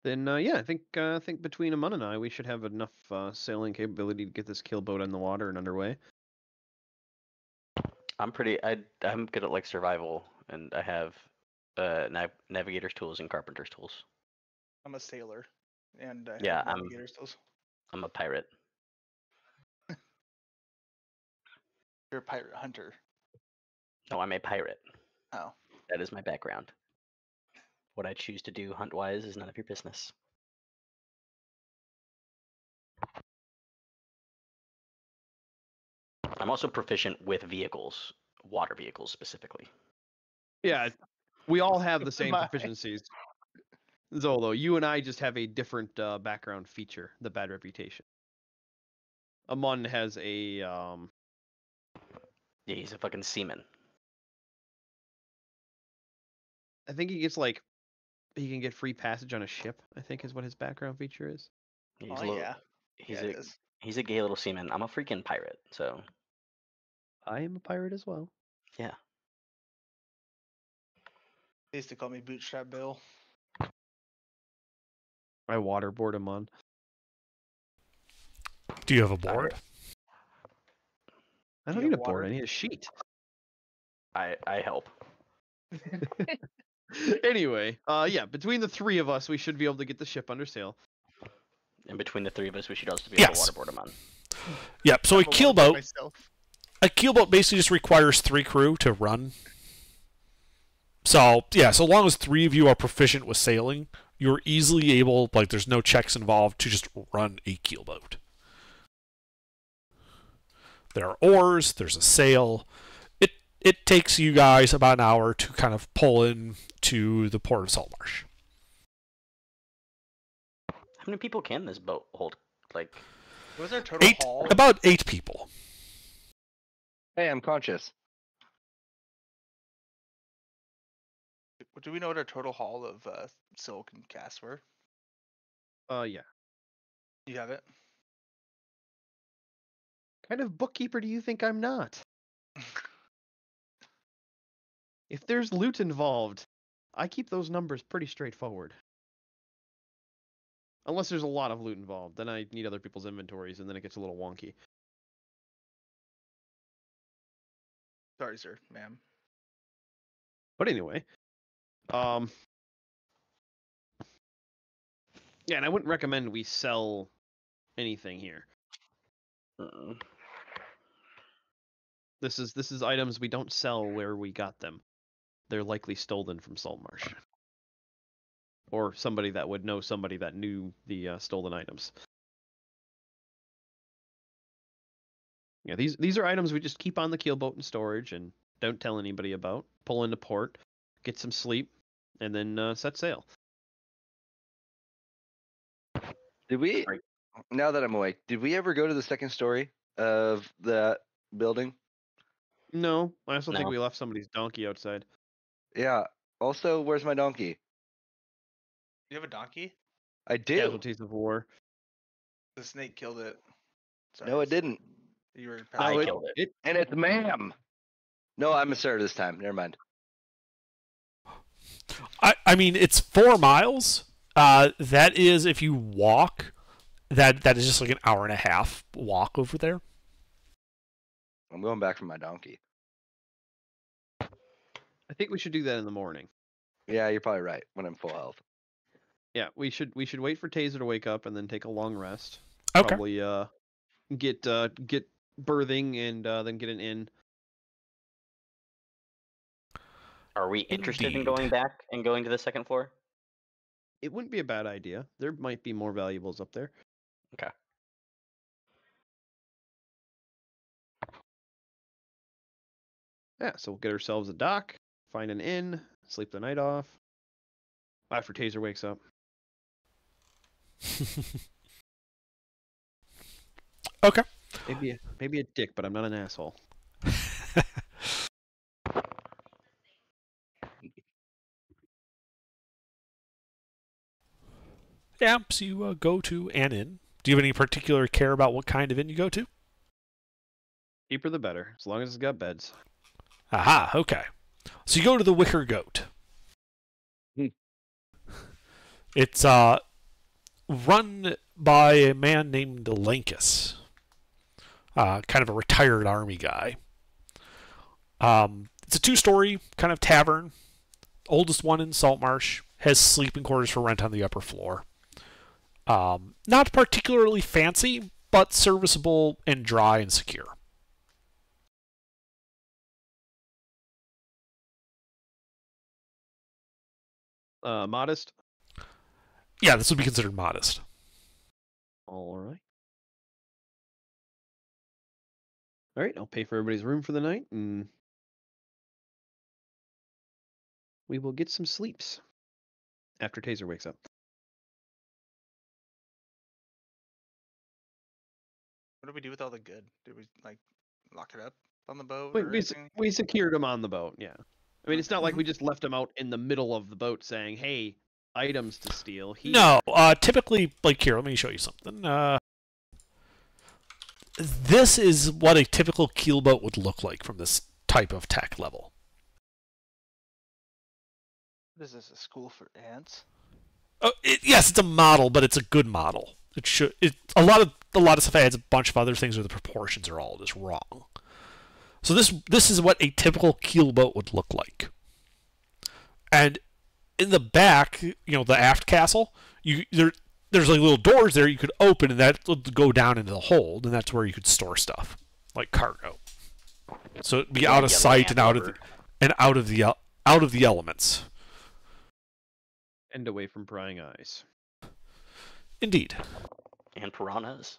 Then yeah, I think between Amun and I, we should have enough sailing capability to get this kill boat in the water and underway. I'm good at like survival, and I have navigator's tools and carpenter's tools. I'm a sailor, and I Yeah, have I'm- navigator's tools. I'm a pirate. You're a pirate hunter. No, I'm a pirate. Oh, That is my background. What I choose to do hunt-wise is none of your business. I'm also proficient with vehicles, water vehicles specifically. Yeah, we all have the same My. proficiencies. Zolo, you and I just have a different background feature, the bad reputation. Amun has a Yeah, he's a fucking seaman. I think he can get free passage on a ship, I think is what his background feature is. He's oh a little, yeah. he's Yeah, a it is. he's a gay little seaman. I'm a freaking pirate, so I am a pirate as well. yeah. They used to call me Bootstrap Bill. I waterboard Amun. Do you have a board? I Do don't you need a have board, water? I need a sheet. I help. Anyway, yeah, between the three of us, we should be able to get the ship under sail. And between the three of us, we should also be able Yes. to waterboard him on. Yep. So a I'm alone by keelboat. myself. A keelboat basically just requires 3 crew to run. So yeah, so long as 3 of you are proficient with sailing, you're easily able, like there's no checks involved, to just run a keelboat. There are oars, there's a sail. It takes you guys about an hour to kind of pull in to the port of Saltmarsh. How many people can this boat hold? Like, What was our total 8, haul? about 8 people. Hey, I'm conscious. Do we know what our total haul of silk and cast were? Yeah. You have it. Kind of bookkeeper do you think I'm not? If there's loot involved, I keep those numbers pretty straightforward. Unless there's a lot of loot involved, then I need other people's inventories, and then it gets a little wonky. Sorry, sir, ma'am. But anyway, yeah, and I wouldn't recommend we sell anything here. mm, This is items we don't sell where we got them. They're likely stolen from Saltmarsh. Or somebody that would know somebody that knew the stolen items. Yeah, these are items we just keep on the keelboat in storage and don't tell anybody about. Pull into port, get some sleep, and then set sail. Did we? Right. Now that I'm awake, did we ever go to the second story of that building? No, I also think No. we left somebody's donkey outside. Yeah. Also, where's my donkey? You have a donkey? I do. Casualties of war. The snake killed it. Sorry, No, it didn't. You were. I No, killed it. And it's ma'am. No, I'm a sir this time. Never mind. I mean, it's 4 miles. That is, if you walk, that is just like an hour and a half walk over there. I'm going back for my donkey. I think we should do that in the morning. Yeah, you're probably right. When I'm full health. Yeah, we should wait for Taser to wake up and then take a long rest. Okay. Probably get berthing and then get an inn. Are we interested in Indeed. going back and going to the second floor? It wouldn't be a bad idea. There might be more valuables up there. Okay. Yeah, so we'll get ourselves a dock, find an inn, sleep the night off. After Taser wakes up. Okay. Maybe a dick, but I'm not an asshole. Yeah, so you go to an inn. Do you have any particular care about what kind of inn you go to? Cheaper the better, as long as it's got beds. Aha, okay. So you go to the Wicker Goat. Hmm. It's run by a man named Lankus, kind of a retired army guy. It's a 2-story kind of tavern, oldest one in Saltmarsh. Has sleeping quarters for rent on the upper floor. Not particularly fancy, but serviceable and dry and secure. Modest. Yeah, this would be considered modest. All right, I'll pay for everybody's room for the night, and we will get some sleeps after Taser wakes up. What do we do with all the good? Did we like lock it up on the boat We, or we, se- anything? we secured him on the boat, yeah. I mean, it's not like we just left him out in the middle of the boat saying, hey, items to steal. No, typically, like here, let me show you something. This is what a typical keelboat would look like from this type of tech level. What is this, a school for ants? Oh, yes, it's a model, but it's a good model. It should. A lot of stuff adds a bunch of other things where the proportions are all just wrong. So this is what a typical keelboat would look like. And in the back, the aft castle, there's like little doors there you could open, and that would go down into the hold, and that's where you could store stuff like cargo. So it'd be out of sight and out of the elements. And away from prying eyes. Indeed. And piranhas.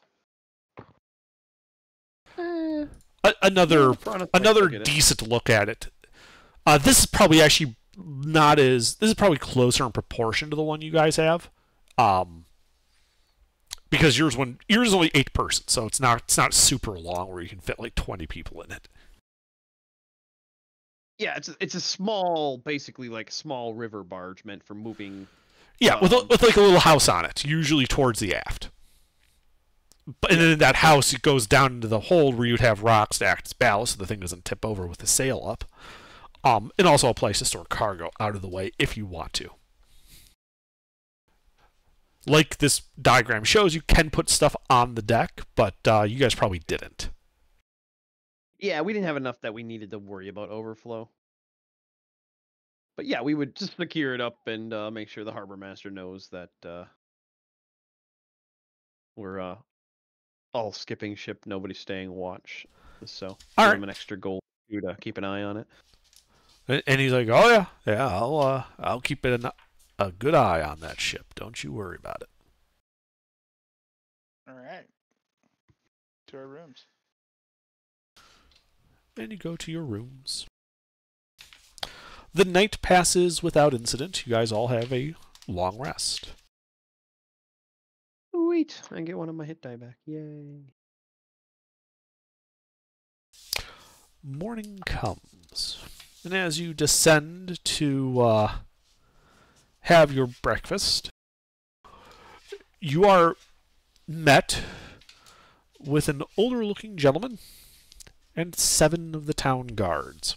Another Piranha another get it. decent look at it. This is probably actually not as. This is probably closer in proportion to the one you guys have, because yours is only 8 persons, so it's not super long where you can fit like 20 people in it. Yeah, it's a small, basically like small river barge meant for moving. Yeah, with like a little house on it, usually towards the aft. But and then in that house, it goes down into the hold where you'd have rocks to act as ballast, so the thing doesn't tip over with the sail up. And also a place to store cargo out of the way if you want to. Like this diagram shows, you can put stuff on the deck, but you guys probably didn't. Yeah, we didn't have enough that we needed to worry about overflow. But yeah, we would just secure it up and make sure the harbor master knows that we're all skipping ship, nobody's staying watch. So All give right. him an extra gold to keep an eye on it. And he's like, "Oh yeah, I'll keep a good eye on that ship. Don't you worry about it." All right. To our rooms. And you go to your rooms. The night passes without incident. You guys all have a long rest. Sweet, I get one of my hit die back. Yay. Morning comes, and as you descend to have your breakfast, you are met with an older-looking gentleman and 7 of the town guards.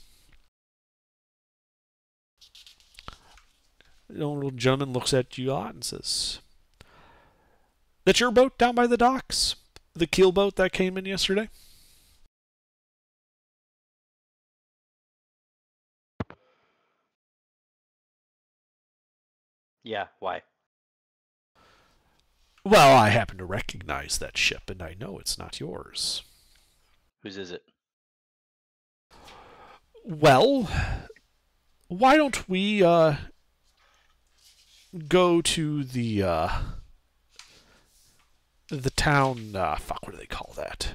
The older gentleman looks at you and says, "That's your boat down by the docks? The keel boat that came in yesterday?" Yeah, why? "Well, I happen to recognize that ship, and I know it's not yours." Whose is it? "Well, why don't we go to the town? Fuck, what do they call that?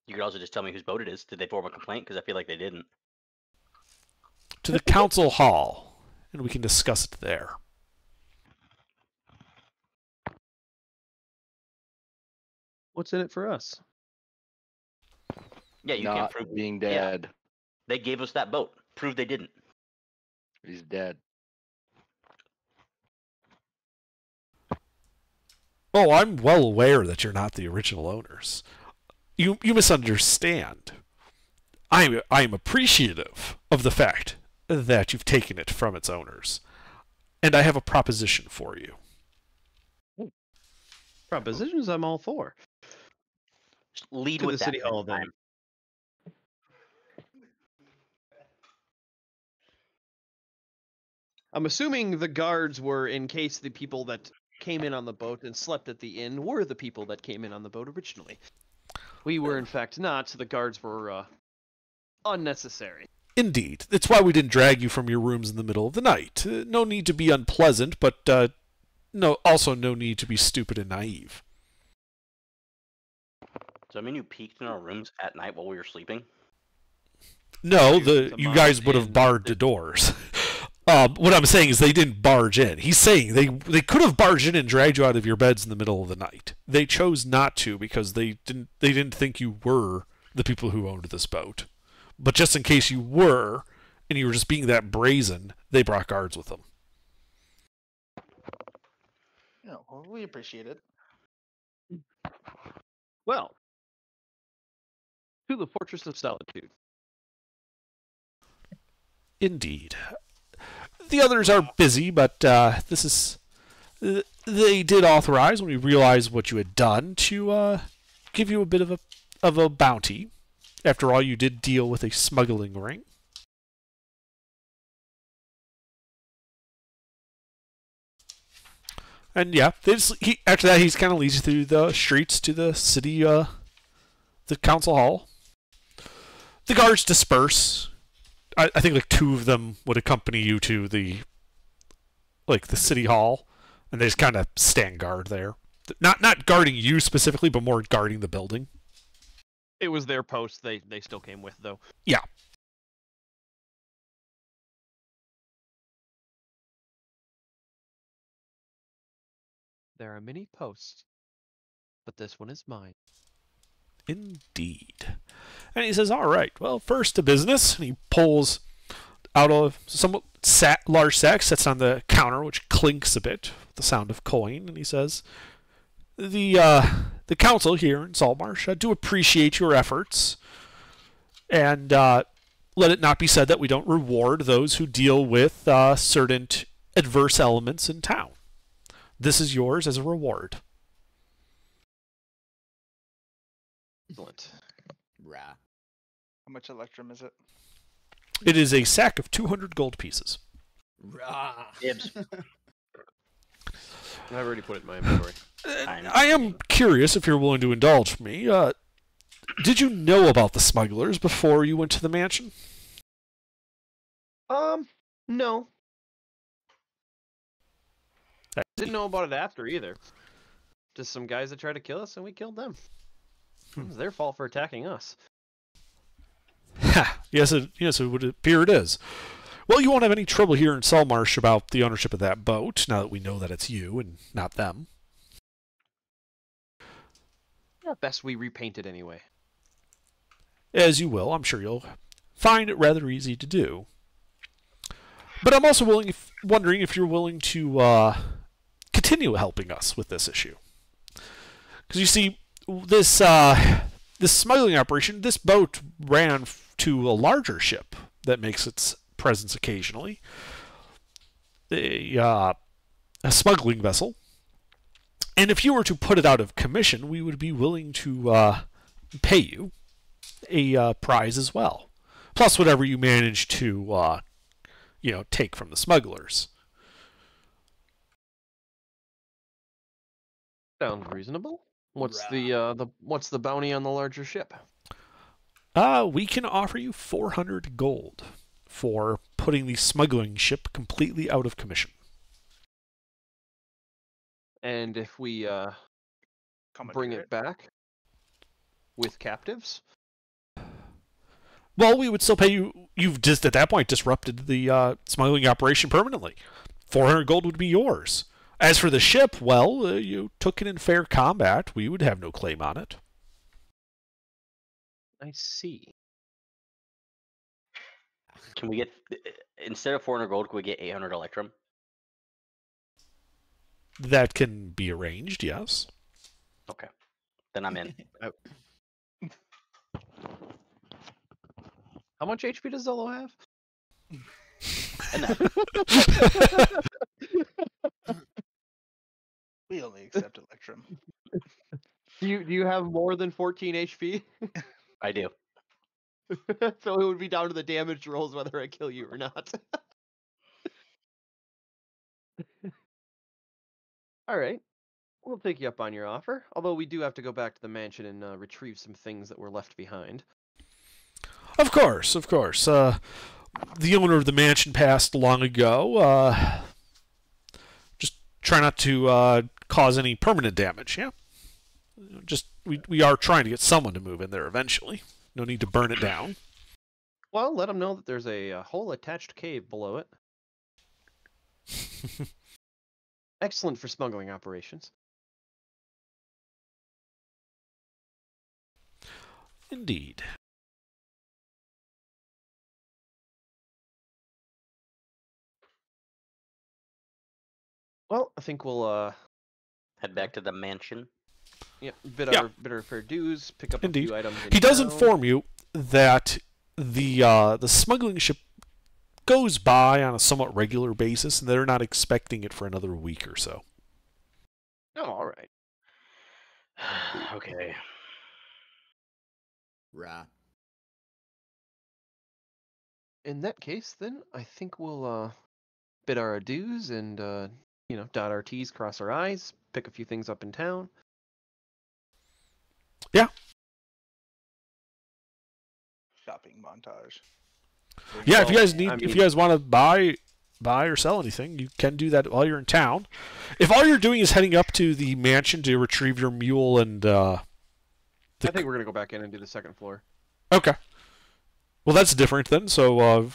You could also just tell me whose boat it is. Did they form a complaint? Because I feel like they didn't. To the council hall, and we can discuss it there." What's in it for us? Yeah, you can't Not prove being yeah. dead. They gave us that boat. Prove they didn't. He's dead. Oh, I'm well aware that you're not the original owners. You misunderstand. I'm appreciative of the fact that you've taken it from its owners, and I have a proposition for you. Propositions I'm all for. Just lead To with the that city next hall then. time. I'm assuming the guards were in case the people that came in on the boat and slept at the inn were the people that came in on the boat originally. We were in fact not, so the guards were unnecessary. Indeed. It's why we didn't drag you from your rooms in the middle of the night. No need to be unpleasant, but also no need to be stupid and naive. So I mean, you peeked in our rooms at night while we were sleeping. No, It's a you guys would have modern barred the doors. What I'm saying is they didn't barge in. He's saying they could have barged in and dragged you out of your beds in the middle of the night. They chose not to because they didn't think you were the people who owned this boat. But just in case you were, and you were just being that brazen, they brought guards with them. Well, we appreciate it. Well, to the Fortress of Solitude. Indeed. The others are busy, but this is... They did authorize, when we realized what you had done, to give you a bit of a bounty. After all, you did deal with a smuggling ring. And yeah, after that, he's kind of leads you through the streets to the city, the council hall. The guards disperse. I think like 2 of them would accompany you to the city hall, and they just kind of stand guard there. Not guarding you specifically, but more guarding the building. It was their post they still came with, though. Yeah. There are many posts, but this one is mine. Indeed. And he says, all right, well, first to business. And he pulls out a somewhat large sack, sets on the counter, which clinks a bit with the sound of coin. And he says, the council here in Saltmarsh do appreciate your efforts. And let it not be said that we don't reward those who deal with certain adverse elements in town. This is yours as a reward. Excellent. Rah. How much electrum is it? It is a sack of 200 gold pieces. Rah. Dibs. I've already put it in my inventory. I am curious if you're willing to indulge me. Did you know about the smugglers before you went to the mansion? No. Didn't know about it after either. Just some guys that tried to kill us and we killed them. It was their fault for attacking us. Yes, it would appear it is. Well, you won't have any trouble here in Saltmarsh about the ownership of that boat, now that we know that it's you and not them. Yeah, best we repaint it anyway. As you will, I'm sure you'll find it rather easy to do. But I'm also wondering if you're willing to continue helping us with this issue. Because you see, this smuggling operation, this boat ran to a larger ship that makes its presence occasionally. A smuggling vessel. And if you were to put it out of commission, we would be willing to pay you a prize as well. Plus whatever you manage to, take from the smugglers. Sounds reasonable. What's the bounty on the larger ship? We can offer you 400 gold for putting the smuggling ship completely out of commission. And if we bring it back with captives? Well, we would still pay you. You've just, at that point, disrupted the smuggling operation permanently. 400 gold would be yours. As for the ship, well, you took it in fair combat. We would have no claim on it. I see. Can we get instead of 400 gold? Can we get 800 electrum? That can be arranged, yes. Okay, then I'm in. How much HP does Zolo have? Enough. We only accept Electrum. Do you have more than 14 HP? I do. So it would be down to the damage rolls whether I kill you or not. All right. We'll take you up on your offer. Although we do have to go back to the mansion and retrieve some things that were left behind. Of course, of course. The owner of the mansion passed long ago. Just try not to cause any permanent damage, yeah? Just, we are trying to get someone to move in there eventually. No need to burn it down. Well, let them know that there's a whole attached cave below it. Excellent for smuggling operations. Indeed. Well, I think we'll Head back to the mansion. bid Yeah. our fair dues, pick up Indeed. a few items. He does town. inform you that the smuggling ship goes by on a somewhat regular basis, and they're not expecting it for another week or so. Oh, all right. Okay. Rah. In that case, then I think we'll bid our adieus and dot our T's, cross our I's, pick a few things up in town. Yeah. Shopping montage. Yeah, if you Well, guys need, I if mean- you guys want to buy or sell anything, you can do that while you're in town. If all you're doing is heading up to the mansion to retrieve your mule and I think we're gonna go back in and do the second floor. okay, well that's different then. So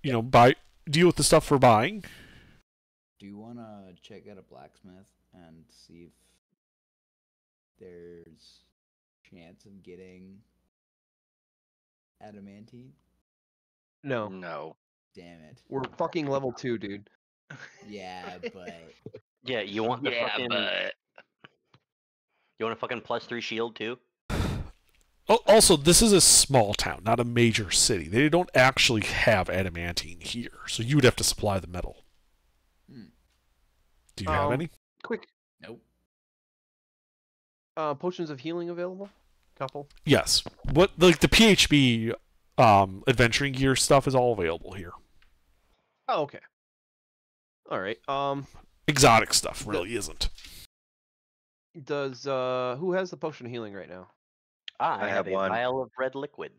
deal with the stuff for buying. Do you want to check out a blacksmith and see if there's chance of getting adamantine? No, No. Damn it. we're fucking level 2, dude. Yeah, but Yeah, you want the Yeah, fucking. but You want a fucking +3 shield too? Also, this is a small town, not a major city. They don't actually have adamantine here, so you would have to supply the metal. Hmm. Do you have any? Quick, nope. potions of healing available? Couple. Yes. What the PHB adventuring gear stuff is all available here. Oh, okay. All right. Exotic stuff really isn't. Does who has the potion of healing right now? I have have a one. vial of red liquid.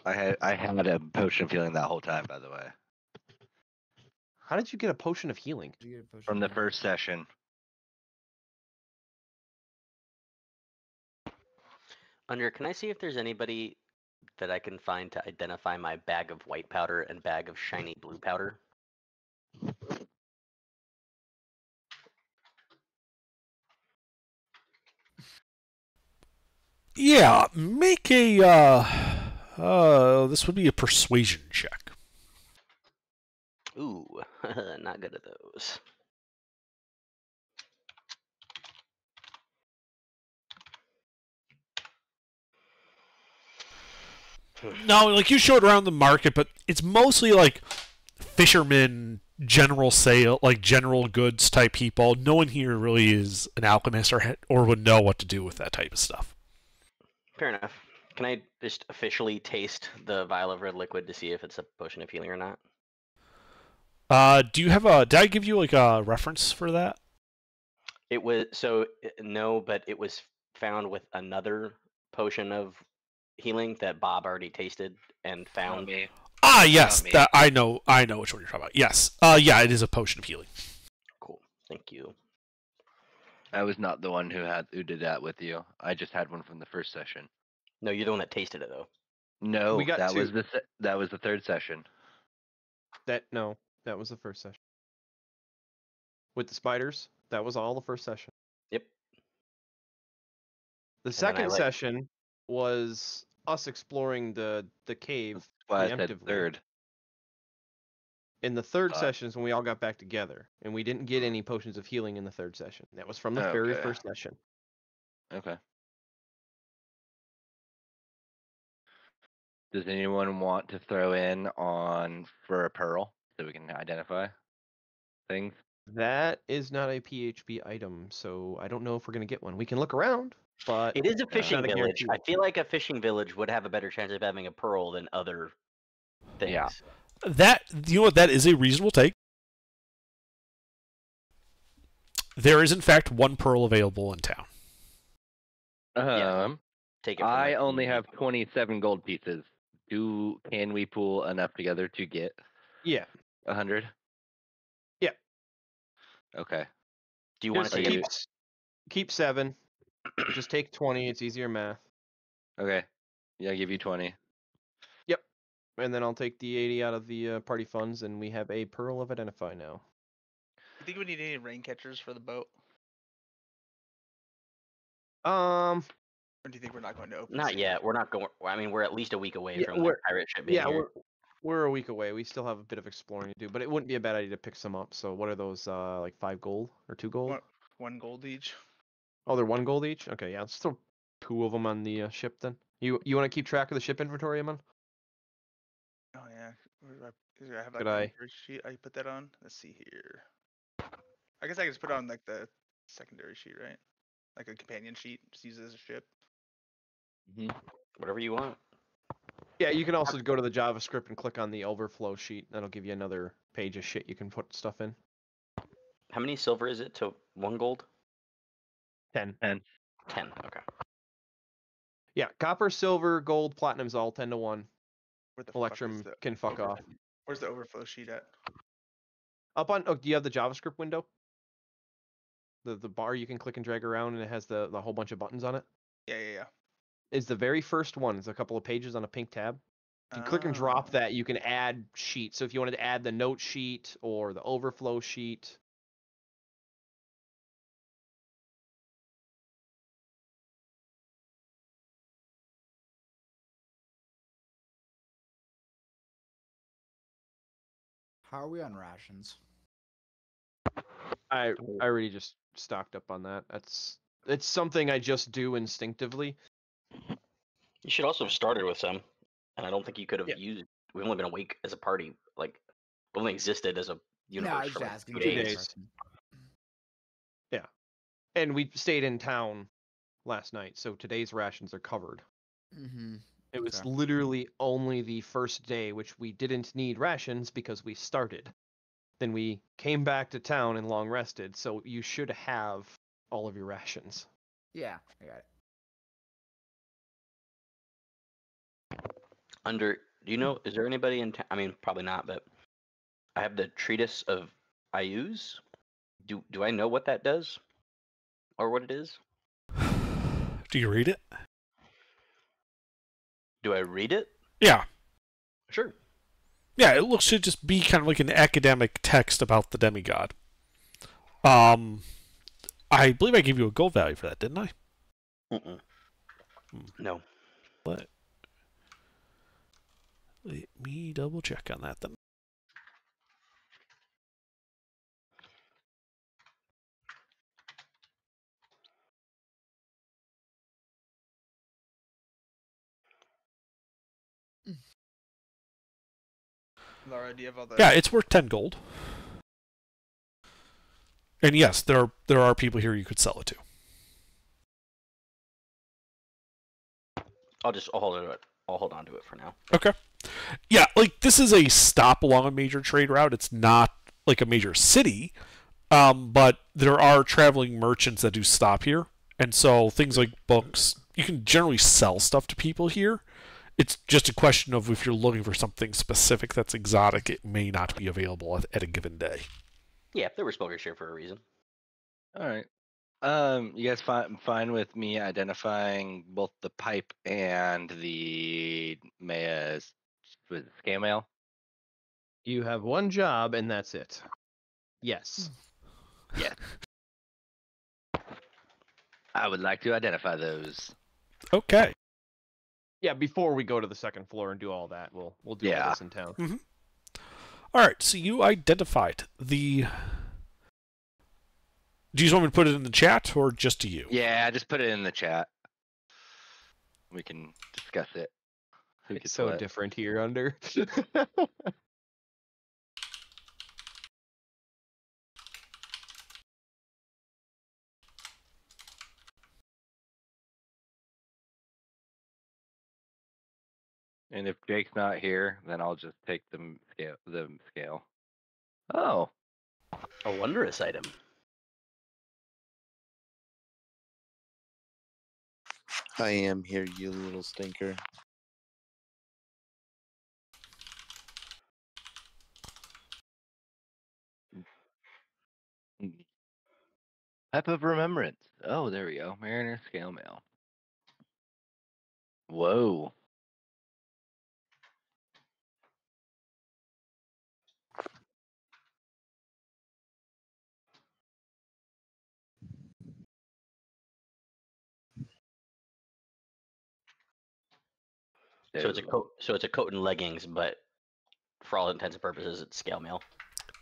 I had a potion of healing that whole time, by the way, How did you get a potion of healing? Did you get a potion from the of healing? first session. Under, can I see if there's anybody that I can find to identify my bag of white powder and bag of shiny blue powder? Yeah, make a this would be a persuasion check. Ooh, not good at those. No, like you showed around the market, but it's mostly like fishermen, general sale, like general goods type people. No one here really is an alchemist or would know what to do with that type of stuff. Fair enough. Can I just officially taste the vial of red liquid to see if it's a potion of healing or not? Do you have a? Did I give you like a reference for that? It was no, but it was found with another potion of healing that Bob already tasted and found. me. Ah, yes, me. that I know which one you're talking about. Yes, yeah, it is a potion of healing. Cool, thank you. I was not the one who did that with you. I just had one from the first session. No, you're the one that tasted it though. No, We got that was two. that was the third session. That was the first session. with the spiders. That was all the first session. Yep. The then I second let- session was us exploring the cave That's why I said preemptively. third. In the third Thought- session is when we all got back together, and we didn't get any potions of healing in the third session. That was from the very Okay. first session. Okay. Does anyone want to throw in on for a pearl so we can identify things? That is not a PHB item, so I don't know if we're gonna get one. We can look around, but It is a it's fishing not a village. guarantee. I feel like a fishing village would have a better chance of having a pearl than other things. Yeah. That, you know what, that is a reasonable take. There is, in fact, one pearl available in town. Yeah. Take it from I like, only the- have 27 gold pieces. Can we pool enough together to get Yeah. 100? Yeah. Okay. Do you want Just to take take it- keep 7. Just take 20. It's easier math. Okay. Yeah, I'll give you 20. Yep. And then I'll take the 80 out of the party funds, and we have a pearl of identify now. You think we need any rain catchers for the boat? Or do you think we're not going to open? Not sea? yet. We're not going. I mean, we're at least a week away Yeah, from the we're- pirate ship being Yeah, here. we're a week away. We still have a bit of exploring to do, but it wouldn't be a bad idea to pick some up. So what are those? Like 5 gold or 2 gold? What? 1 gold each. Oh, they're 1 gold each. Okay, yeah, let's throw 2 of them on the ship then. You want to keep track of the ship inventory, Eamon? Oh yeah. Where do I have like Could an I- inventory sheet I put that on? Let's see here. I guess I can just put it on like the secondary sheet, right? Like a companion sheet, just use it as a ship. Whatever you want. Yeah, you can also go to the JavaScript and click on the overflow sheet. That'll give you another page of shit you can put stuff in. How many silver is it to 1 gold? 10. 10. Okay. Yeah, copper, silver, gold, platinum's all 10 to 1. Where the Electrum fuck is can fuck off. Where's the overflow sheet at? Up on. Oh, do you have the JavaScript window? The bar you can click and drag around, and it has the whole bunch of buttons on it. Yeah. Is the very first one. It's a couple of pages on a pink tab. If you click and drop that, you can add sheets. So if you wanted to add the note sheet or the overflow sheet. How are we on rations? I already just stocked up on that. It's something I just do instinctively. You should also have started with some, and I don't think you could have Yeah. used. We've only been awake as a party, like we only existed as a universe No, I was for just like asking. 2 2 days. days. And we stayed in town last night, so today's rations are covered. Mm-hmm. It was Okay. literally only the first day, which we didn't need rations because we started. Then we came back to town and long rested, so you should have all of your rations. Yeah, I got it. Do you know? Is there anybody in? I mean, probably not, but I have the treatise of Ayus. Do I know what that does, or what it is? Do you read it? Do I read it? Yeah. Sure. Yeah, it looks to just be kind of like an academic text about the demigod. I believe I gave you a gold value for that, didn't I? Mm-mm. No. Let me double check on that then. Laura, do you have all the? Yeah, it's worth 10 gold. And yes, there are people here you could sell it to. I'll hold on to it for now. Okay. Yeah, like this is a stop along a major trade route. It's not like a major city, but there are traveling merchants that do stop here, and so things like books, you can generally sell stuff to people here. It's just a question of if you're looking for something specific that's exotic, it may not be available at a given day. Yeah, they were smokers here for a reason. All right. You guys fine with me identifying both the pipe and the Maya's scale mail? You have one job, and that's it. Yes. Yes. I would like to identify those. Okay. Yeah, before we go to the second floor and do all that, we'll do all Yeah. this in town. All right. So you identified the. Do you just want me to put it in the chat or just to you? Yeah, just put it in the chat. We can discuss it. Who It's gets so what. different here under. And if Jake's not here, then I'll just take the scale. The scale. Oh, A wondrous item. I am here, you little stinker. type of remembrance. Oh, there we go. Mariner scale mail. Whoa. So it's a coat. So it's a coat and leggings, but for all intents and purposes, it's scale mail.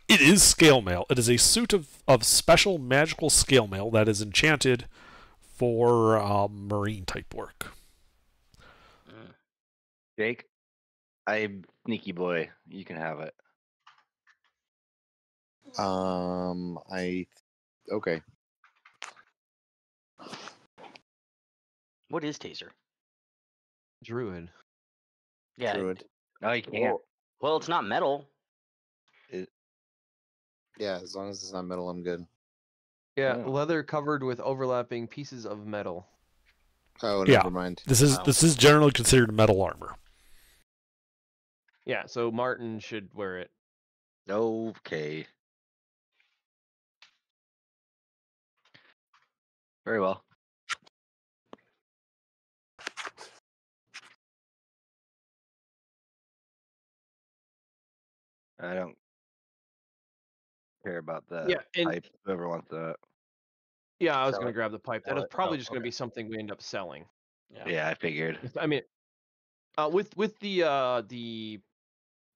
It is scale mail. It is a suit of special magical scale mail that is enchanted for marine type work. Jake, I'm sneaky boy. You can have it. Okay. What is taser? Druid. Yeah. Druid. No, you can't. Well, it's not metal. Yeah, as long as it's not metal, I'm good. Yeah, Oh. leather covered with overlapping pieces of metal. Oh, Yeah. never mind. This is generally considered metal armor. Yeah, so Martin should wear it. Okay. Very well. I don't care about that. Yeah, and- Pipe. Whoever wants that. Yeah, I was Sell going to it. grab the pipe. That Sell is it. probably Oh, just going to okay. be something we end up selling. Yeah, I figured. I mean, with the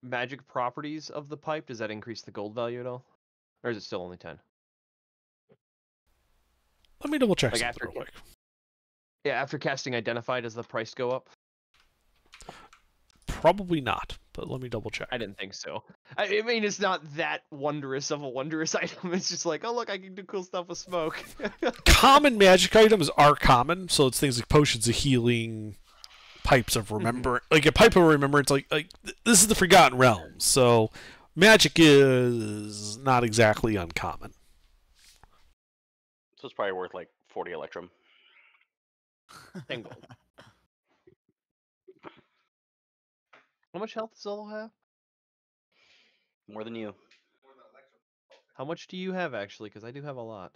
magic properties of the pipe, does that increase the gold value at all, or is it still only 10? Let me double check Like something after real quick. Yeah, after casting Identify, does the price go up? Probably not, but let me double check. I didn't think so. I mean, it's not that wondrous of a wondrous item. It's just like, oh look, I can do cool stuff with smoke. Common magic items are common, so it's things like potions of healing, pipes of remembrance. Like a pipe of remembrance, like this is the Forgotten Realms, so magic is not exactly uncommon. So it's probably worth like 40 electrum. 10 gold. How much health does Zolo have? More than you. How much do you have actually? Because I do have a lot.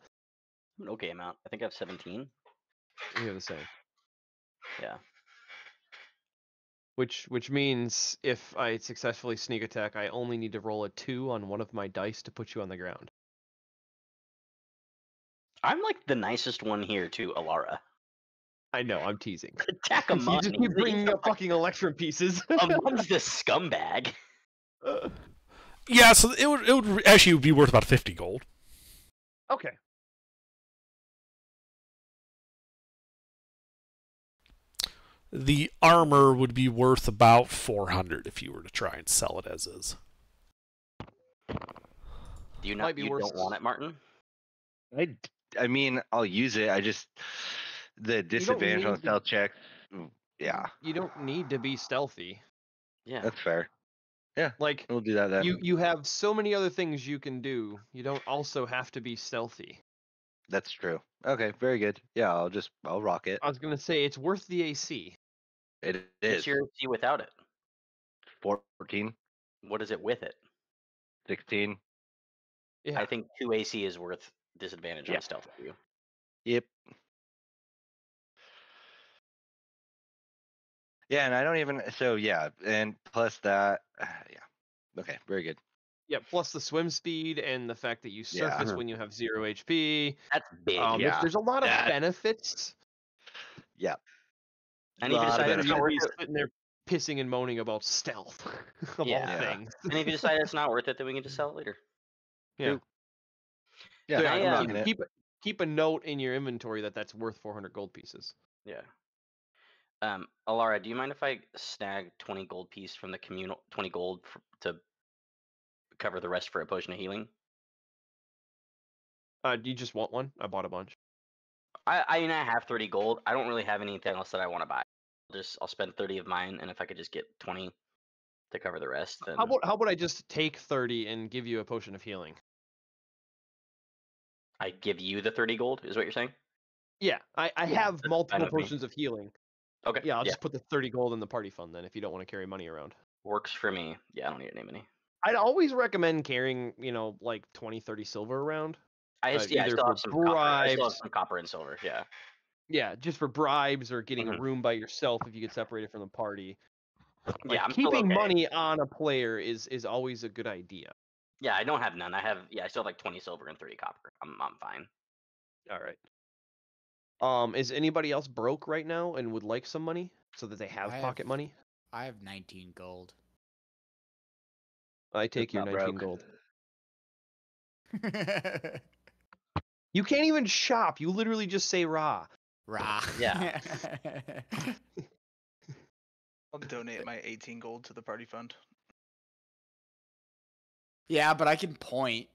An okay amount. I think I have 17. We have the same. Yeah. Which means if I successfully sneak attack, I only need to roll a 2 on one of my dice to put you on the ground. I'm like the nicest one here to Alara. I know, I'm teasing. Attack a You mon. just keep bringing up fucking Electrum pieces. Amon's the scumbag. Yeah, so it would actually be worth about 50 gold. Okay. The armor would be worth about 400 if you were to try and sell it as is. Do you Might not? be You worth- don't want it, Martin? I mean, I'll use it. I just the disadvantage on need to- stealth checks. Yeah, You don't need to be stealthy. Yeah. that's fair. Yeah, Like, we'll do that then. you have so many other things you can do. You don't also have to be stealthy. That's true. Okay, very good. Yeah, I'll rock it. I was gonna say it's worth the AC. It What's is your AC without it? 14, What is it with it? 16. Yeah. I think 2 AC is worth disadvantage Yeah. on stealth for you. Yep. Yeah, and I don't even. So yeah, and plus that. Yeah. Okay, very good. Yeah, plus the swim speed and the fact that you surface Mhm. when you have 0 HP. That's big. There's a lot of That- benefits. Yeah. And if you Lot of decide Instead it's of not you worth be it, sitting there pissing and moaning about stealth of all Yeah. things. and if you decide it's not worth it, then we can just sell it later. Yeah. Yeah, So Can I, I'm rocking it. keep a note in your inventory that's worth 400 gold pieces. Yeah. Alara, do you mind if I snag 20 gold piece from the communal 20 gold to cover the rest for a potion of healing? Do you just want one? I bought a bunch. I mean, I have 30 gold. I don't really have anything else that I want to buy. I'll spend 30 of mine, and if I could just get 20 to cover the rest, then How about I just take 30 and give you a potion of healing? I give you the 30 gold. Is what you're saying? Yeah, I have that's multiple fine with me. potions of healing. Okay. Yeah, I'll just put the 30 gold in the party fund then if you don't want to carry money around. Works for me. Yeah, I don't need to name any. I'd always recommend carrying, like 20, 30 silver around. I Either still have for some copper. I still have bribes. some copper and silver. Yeah. Yeah, just for bribes or getting Mhm. a room by yourself if you get separated from the party. Like, Yeah, I'm still keeping okay. money on a player is always a good idea. Yeah, I don't have none. I still have like 20 silver and 30 copper. I'm fine. All right. Is anybody else broke right now and would like some money so that they have pocket money? I have 19 gold. I take your not 19 broke. gold. You can't even shop. You literally just say raw. Rah. Yeah. I'll donate my 18 gold to the party fund. Yeah, but I can point.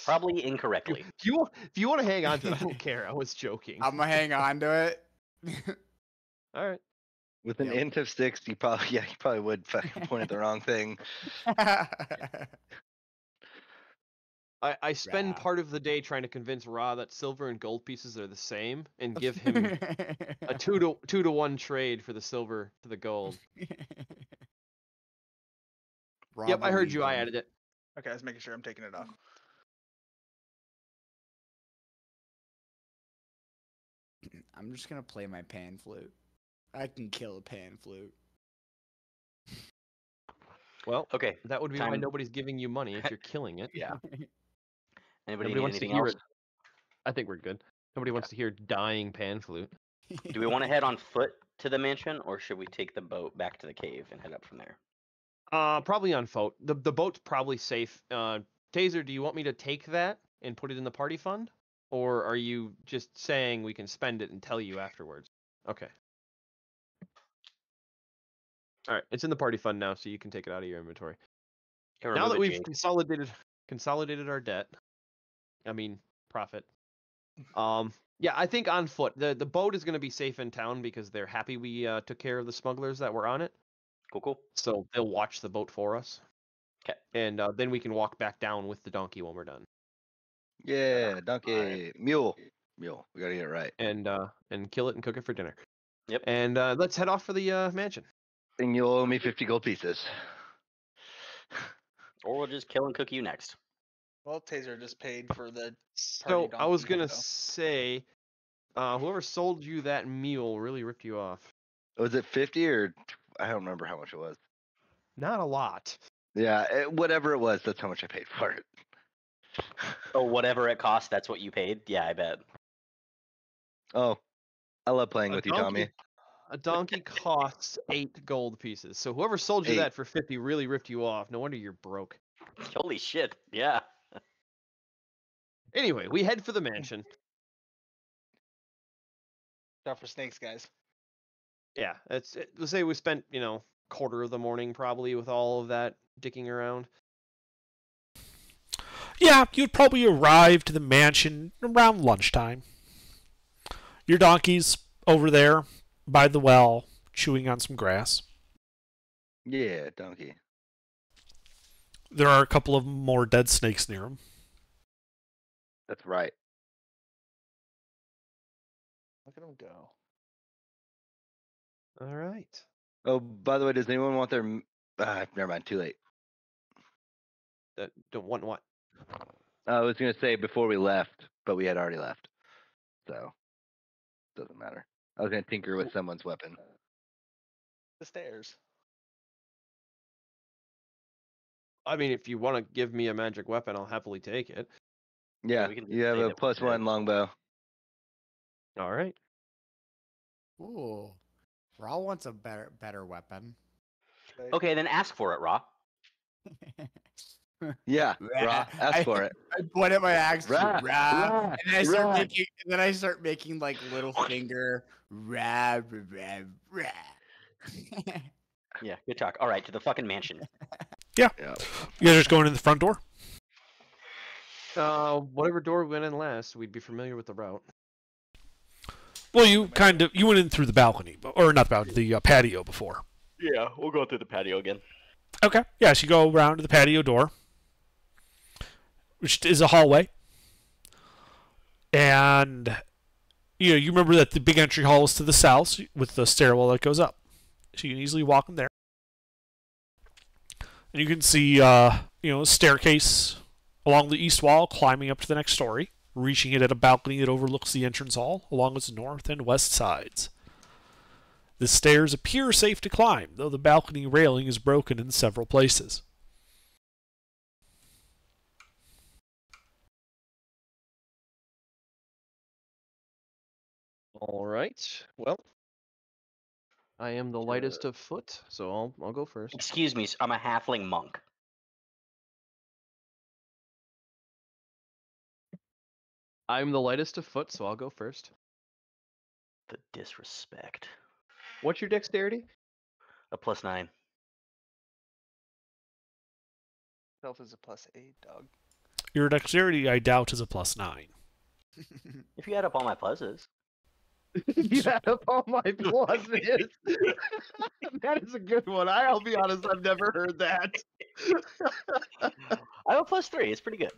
Probably incorrectly. If you want to hang on to it, I don't care. I was joking. I'm gonna hang on to it. All right. With an Yep. int of 6, you probably would fucking point at the wrong thing. I spend Rah. part of the day trying to convince Ra that silver and gold pieces are the same, and give him a 2-to-1 trade for the silver to the gold. Yep, I heard you. I added it. Okay, I was making sure I'm taking it off. I'm just gonna play my pan flute. I can kill a pan flute. Well, Okay. that would be why Time- nobody's giving you money if you're killing it. Yeah. Anybody Nobody need wants to anything hear else? it. I think we're good. Nobody wants to hear dying pan flute. Do we want to head on foot to the mansion, or should we take the boat back to the cave and head up from there? Probably on foot. The boat's probably safe. Taser, do you want me to take that and put it in the party fund? Or are you just saying we can spend it and tell you afterwards? Okay. Alright, it's in the party fund now, so you can take it out of your inventory. Can Now remove that it, we've Jake. consolidated our debt, I mean profit. Yeah, I think on foot. The boat is gonna be safe in town because they're happy we took care of the smugglers that were on it. Cool. So they'll watch the boat for us. 'Kay. And then we can walk back down with the donkey when we're done. Yeah, donkey. Mule. We gotta get it right. And kill it and cook it for dinner. Yep. And let's head off for the mansion. And you'll owe me 50 gold pieces. Or we'll just kill and cook you next. Well, Taser just paid for the So party I was donkey, gonna so. say, whoever sold you that mule really ripped you off. Was it 50 or I don't remember how much it was. Not a lot. Yeah, whatever it was, that's how much I paid for it. Oh, whatever it cost, that's what you paid? Yeah, I bet. Oh, I love playing with you, Tommy. A donkey costs 8 gold pieces. So whoever sold you 8. that for 50 really ripped you off. No wonder you're broke. Holy shit. Yeah. Anyway, we head for the mansion. Out for snakes, guys. Yeah, let's say we spent, quarter of the morning probably with all of that dicking around. Yeah, you'd probably arrive to the mansion around lunchtime. Your donkey's over there by the well, chewing on some grass. Yeah, donkey. There are a couple of more dead snakes near him. That's right. Look at him go. All right. Oh, by the way, does anyone want their? Never mind. Too late. Don't want what? I was gonna say before we left, but we had already left, so doesn't matter. I was gonna tinker with someone's weapon. The stairs. I mean, if you want to give me a magic weapon, I'll happily take it. Yeah, we can you have say a that we +1 did. longbow. All right. Ooh. Raw wants a better weapon. Right. Okay, then ask for it, Raw. Yeah, Raw, ask for it. I point at my axe, Rah, rah, rah, and then I start rah. making, and then I start making like little finger, rah, rah, rah, rah. Yeah, good talk. All right, to the fucking mansion. You guys are just going in the front door? Whatever door we went in last, we'd be familiar with the route. Well, you went in through the balcony, or not the balcony, the patio before. Yeah, we'll go through the patio again. Okay. Yeah, so you go around to the patio door, which is a hallway. And you remember that the big entry hall is to the south with the stairwell that goes up. So you can easily walk in there. And you can see a staircase along the east wall climbing up to the next story, reaching it at a balcony that overlooks the entrance hall along its north and west sides. The stairs appear safe to climb, though the balcony railing is broken in several places. All right. Well, I am the lightest of foot, so I'll go first. Excuse me, I'm a halfling monk. I'm the lightest of foot, so I'll go first. The disrespect. What's your dexterity? A +9. Self is a +8, dog. Your dexterity, I doubt, is a +9. If you add up all my pluses. You add up all my pluses. That is a good one. I'll be honest, I've never heard that. I have a +3. It's pretty good.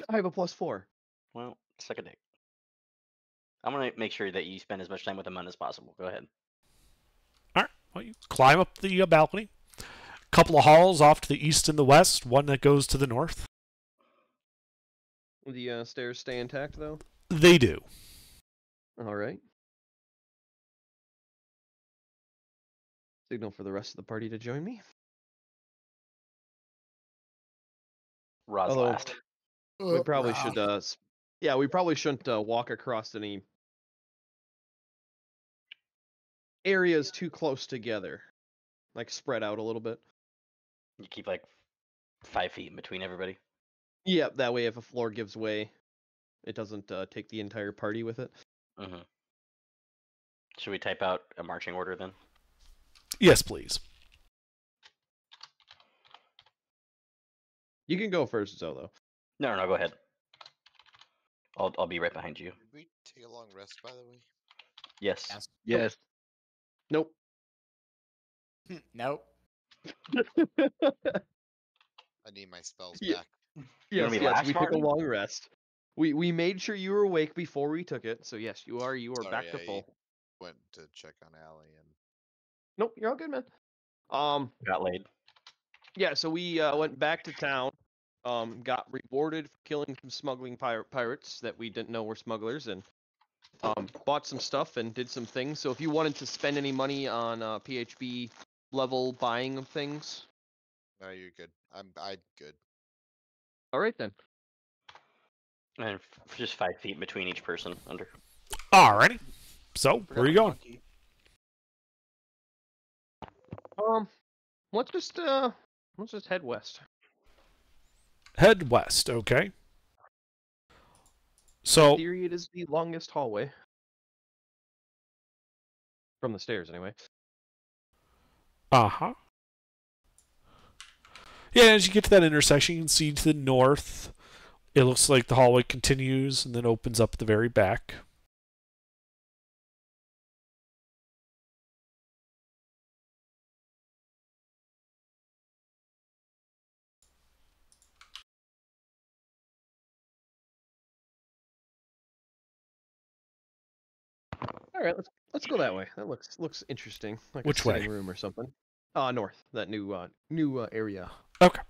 I have a +4. Well, suck a dick. I'm gonna make sure that you spend as much time with the mun as possible. Go ahead. All right. Well, you climb up the balcony. A couple of halls off to the east and the west. One that goes to the north. The stairs stay intact, though? They do. All right. Signal for the rest of the party to join me. Raw's Although- last. We probably Rah. should, yeah, we probably shouldn't walk across any areas too close together. Like, spread out a little bit. You keep like 5 feet in between everybody. Yeah, that way if a floor gives way, it doesn't take the entire party with it. Mm-hmm. Should we type out a marching order then? Yes, please. You can go first, though. No, go ahead. I'll be right behind you. Did we take a long rest, by the way? Yes. Yes. Yes. Nope. Nope. I need my spells Yeah. back. Yes, wanna be yes, last, we took a Martin? long rest. We made sure you were awake before we took it, so yes, you are Sorry, back to I full. went to check on Allie and Nope, you're all good, man. Got laid. Yeah, so we went back to town. Got rewarded for killing some smuggling pirates that we didn't know were smugglers, and bought some stuff and did some things. So if you wanted to spend any money on PHB level buying of things, no, you're good. I'm good. all right then. And just 5 feet between each person under. Alrighty. So, Forgot where are you the going? monkey. Let's just head west. Head west, okay. In So, theory, it is the longest hallway from the stairs, anyway. uh-huh. Yeah, as you get to that intersection, you can see to the north, it looks like the hallway continues and then opens up at the very back. All right, let's go that way. That looks interesting, like Which a sitting way? room or something. North, that new area. Okay.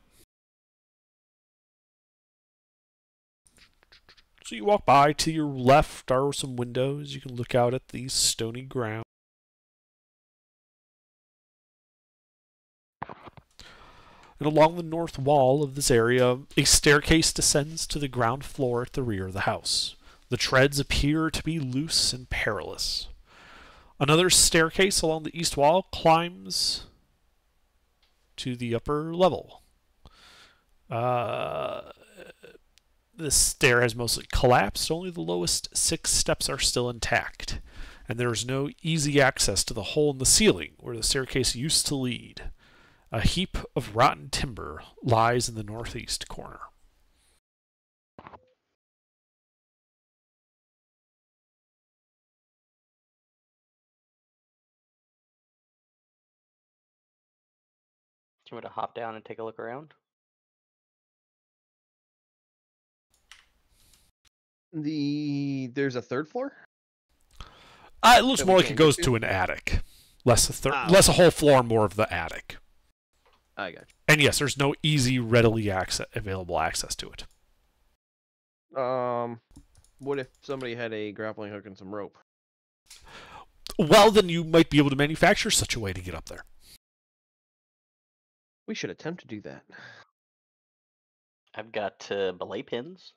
So you walk by. To your left are some windows. You can look out at the stony ground. And along the north wall of this area, a staircase descends to the ground floor at the rear of the house. The treads appear to be loose and perilous. Another staircase along the east wall climbs to the upper level. This stair has mostly collapsed. Only the lowest 6 steps are still intact. And there is no easy access to the hole in the ceiling where the staircase used to lead. A heap of rotten timber lies in the northeast corner. Do you want to hop down and take a look around? There's a third floor? It looks That more we like it can't get goes to? to an attic. Less Ah, less a whole floor, more of the attic. I got And yes, there's no easy, readily available access to it. you. What if somebody had a grappling hook and some rope? Well, then you might be able to manufacture such a way to get up there. We should attempt to do that. I've got belay pins.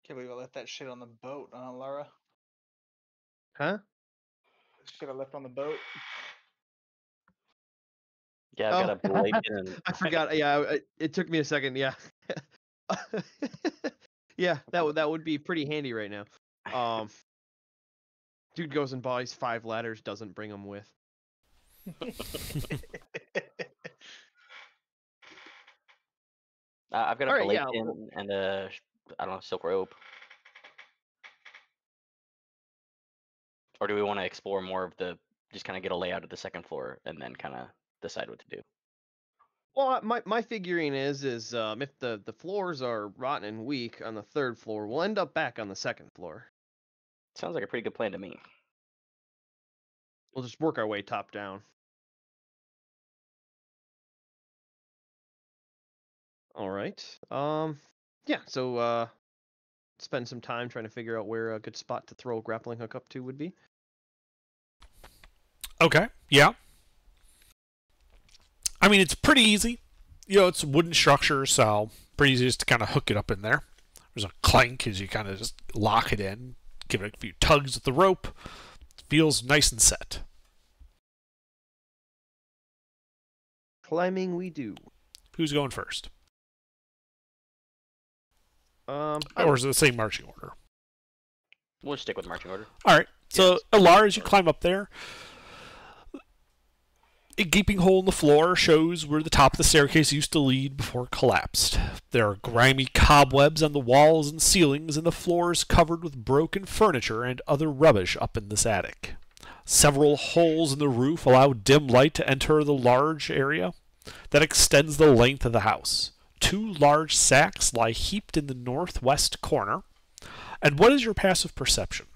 Can't believe I left that shit on the boat, Laura. Huh? Shit I left on the boat. Yeah, I've got a belay pin. And I forgot. Yeah, it took me a second. Yeah. Yeah, that would be pretty handy right now. Dude goes and buys 5 ladders, doesn't bring them with. I've got a All right, belay yeah. pin and a, I don't know, silk rope. Or do we want to explore more of just kind of get a layout of the second floor and then kind of decide what to do? Well, my figuring is if the floors are rotten and weak on the 3rd floor, we'll end up back on the 2nd floor. Sounds like a pretty good plan to me. We'll just work our way top down. All right. Yeah. So spend some time trying to figure out where a good spot to throw a grappling hook up to would be. Okay, yeah. I mean, it's pretty easy. You know, it's a wooden structure, so pretty easy just to kind of hook it up in there. There's a clank as you kind of just lock it in, give it a few tugs with the rope. It feels nice and set. Climbing we do. Who's going first? I Or is it the same marching order? We'll stick with marching order. All right. So, Yes. Alar, as you climb up there, a gaping hole in the floor shows where the top of the staircase used to lead before it collapsed. There are grimy cobwebs on the walls and ceilings, and the floor is covered with broken furniture and other rubbish up in this attic. Several holes in the roof allow dim light to enter the large area that extends the length of the house. 2 large sacks lie heaped in the northwest corner. And what is your passive perception?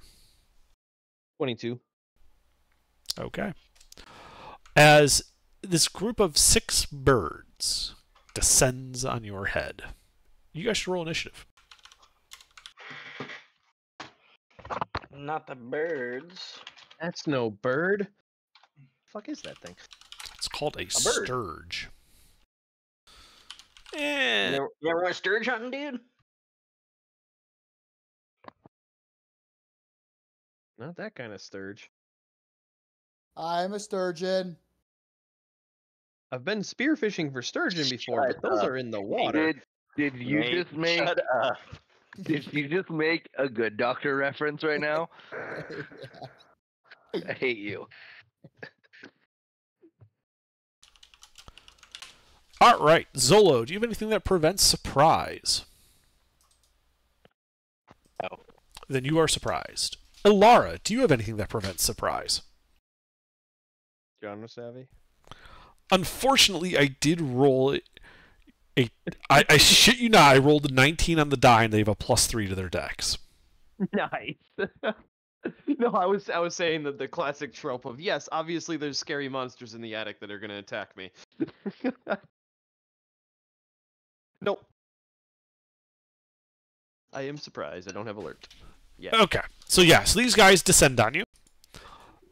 22. Okay. As this group of 6 birds descends on your head, you guys should roll initiative. Not the birds. That's no bird. Fuck is that thing? It's called a bird. sturge. Eh, You ever went sturge hunting, dude? Not that kind of sturge. I'm a sturgeon. I've been spearfishing for sturgeon before, Shut but those up. are in the water. Did you Nate, just make Shut up. did you just make a good doctor reference right now? I hate you. all right, Zolo, do you have anything that prevents surprise? No. Then you are surprised. Ilara, do you have anything that prevents surprise? Genre savvy. Unfortunately, I did roll I shit you not, I rolled a 19 on the die and they have a +3 to their dex. Nice. No, I was saying that the classic trope of yes, obviously there's scary monsters in the attic that are gonna attack me. Nope. I am surprised. I don't have alert. Yeah. Okay. So yeah, so these guys descend on you.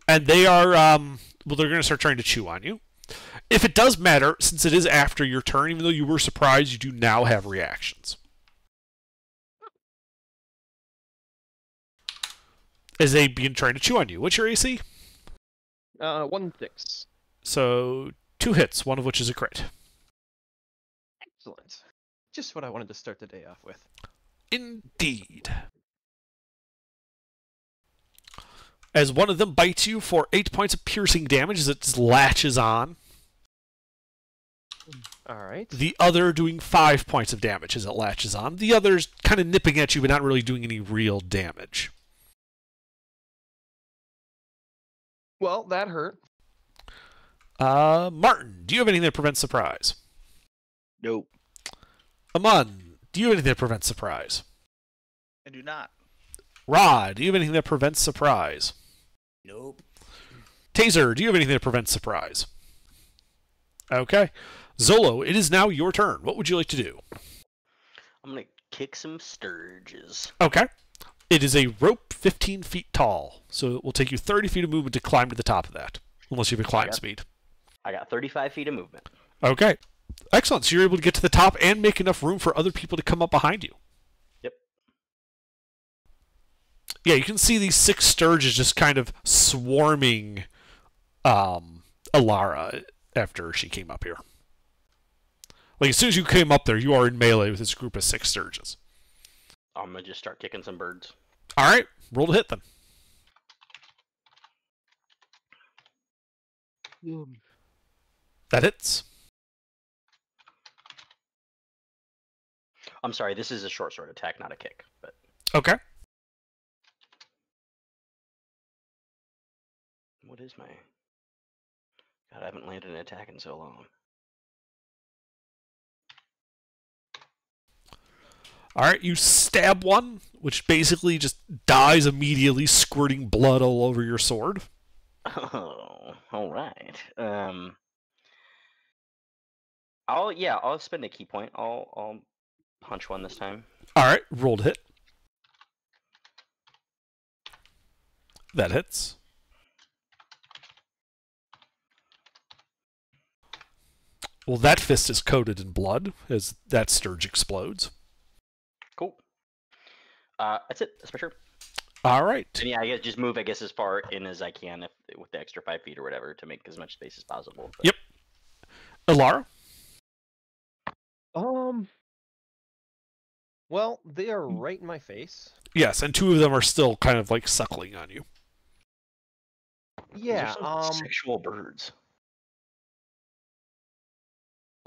And they are Well, they're going to start trying to chew on you. If it does matter, since it is after your turn, even though you were surprised, you do now have reactions. As they begin trying to chew on you. What's your AC? 1-6. So 2 hits, one of which is a crit. Excellent. Just what I wanted to start the day off with. Indeed. As one of them bites you for 8 points of piercing damage as it latches on. All right. The other doing 5 points of damage as it latches on. The other's kind of nipping at you but not really doing any real damage. Well, that hurt. Martin, do you have anything that prevents surprise? Nope. Amun, do you have anything that prevents surprise? I do not. Rod, do you have anything that prevents surprise? Nope. Taser, do you have anything that prevents surprise? Okay. Zolo, it is now your turn. What would you like to do? I'm gonna kick some sturges. Okay. It is a rope 15 feet tall, so it will take you 30 feet of movement to climb to the top of that, unless you have a climb speed. I got 35 feet of movement. Okay. Excellent. So you're able to get to the top and make enough room for other people to come up behind you. Yep. Yeah, you can see these 6 sturges just kind of swarming Alara after she came up here. Like, as soon as you came up there, you are in melee with this group of 6 sturges. I'm gonna just start kicking some birds. All right, roll to hit them. That hits. I'm sorry, this is a short sword attack, not a kick. But Okay. what is my? God, I haven't landed an attack in so long. All right, you stab one, which basically just dies immediately, squirting blood all over your sword. Oh, all right. I'll spend a key point. I'll punch one this time. All right, roll to hit. That hits. Well, that fist is coated in blood as that sturge explodes. Cool. That's it. That's for sure. All right. And yeah, I guess just move, I guess, as far in as I can with the extra 5 feet or whatever to make as much space as possible. But... Yep. Alara? Well, they are right in my face. Yes, and 2 of them are still kind of like suckling on you. Yeah. Sexual birds.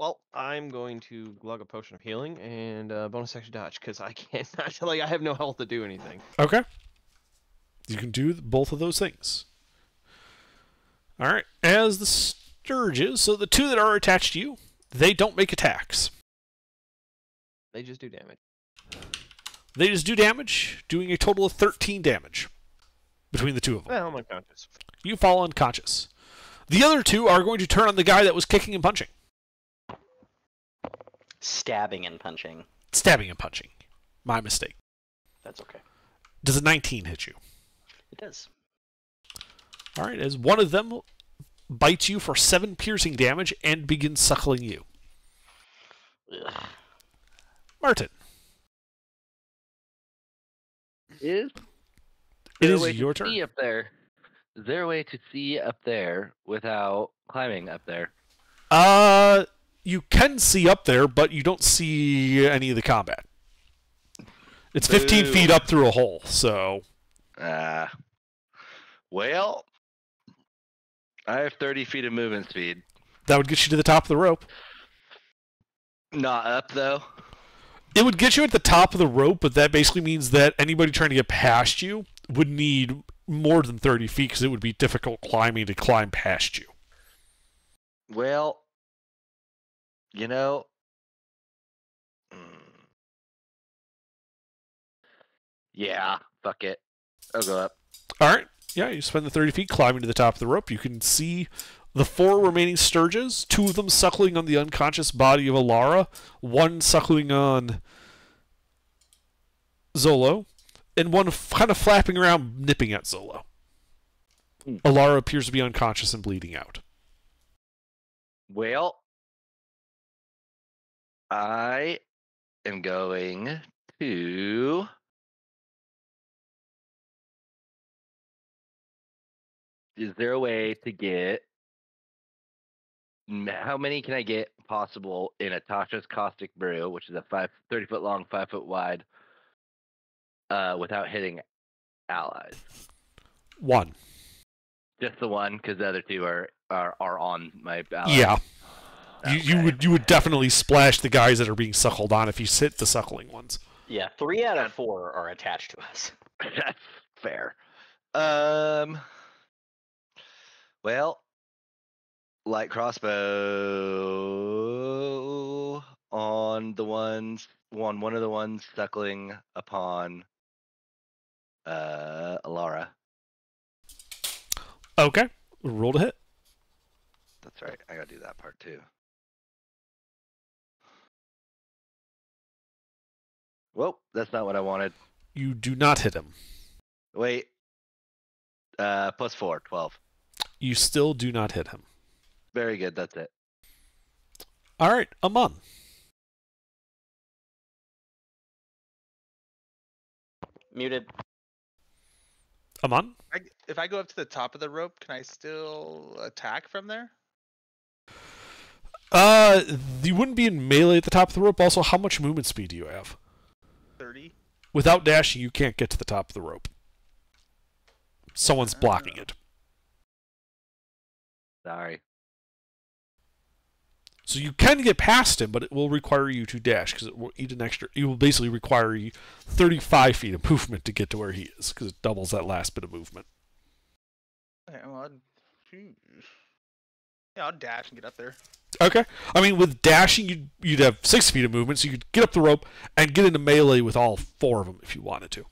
Well, I'm going to glug a potion of healing and bonus action dodge because I can't. Like, I have no health to do anything. Okay. You can do both of those things. All right. As the sturges, so the 2 that are attached to you, they don't make attacks. They just do damage. They just do damage, doing a total of 13 damage between the 2 of them. Well, I'm unconscious. You fall unconscious. The other 2 are going to turn on the guy that was kicking and punching. Stabbing and punching. Stabbing and punching. My mistake. That's okay. Does a 19 hit you? It does. All right, as one of them bites you for 7 piercing damage and begins suckling you. Ugh. Martin. Is It there a is way your to turn. see up there? Is there a way to see up there without climbing up there? You can see up there, but you don't see any of the combat. It's 15 Boo. feet up through a hole, so... Well, I have 30 feet of movement speed. That would get you to the top of the rope. Not up, though. It would get you at the top of the rope, but that basically means that anybody trying to get past you would need more than 30 feet because it would be difficult climbing to climb past you. Well, you know... Yeah, fuck it. I'll go up. All right. Yeah, you spend the 30 feet climbing to the top of the rope. You can see the 4 remaining sturges, 2 of them suckling on the unconscious body of Alara, 1 suckling on Zolo, and 1 kind of flapping around, nipping at Zolo. Alara appears to be unconscious and bleeding out. Well, I am going to. Is there a way to get? How many can I get possible in a Tasha's Caustic Brew, which is a 30-foot long, 5-foot wide, without hitting allies? 1. Just the one, because the other two are on my allies. Yeah. You Okay. would definitely splash the guys that are being suckled on if you hit the suckling ones. Yeah, 3 out of 4 are attached to us. That's fair. Well, light crossbow on one of the ones suckling upon Alara. Okay. Roll to hit. That's right. I gotta do that part too. Whoa, that's not what I wanted. You do not hit him. Wait. +4, 12. You still do not hit him. Very good. That's it. All right, Amun. Muted. Amun? If I go up to the top of the rope, can I still attack from there? You wouldn't be in melee at the top of the rope. Also, how much movement speed do you have? 30. Without dashing, you can't get to the top of the rope. Someone's blocking it. Sorry. So you can get past him, but it will require you to dash because it will eat an extra. It will basically require you 35 feet of movement to get to where he is because it doubles that last bit of movement. Okay, well, yeah, I'll dash and get up there. Okay. I mean, with dashing, you'd have 6 feet of movement, so you could get up the rope and get into melee with all 4 of them if you wanted to.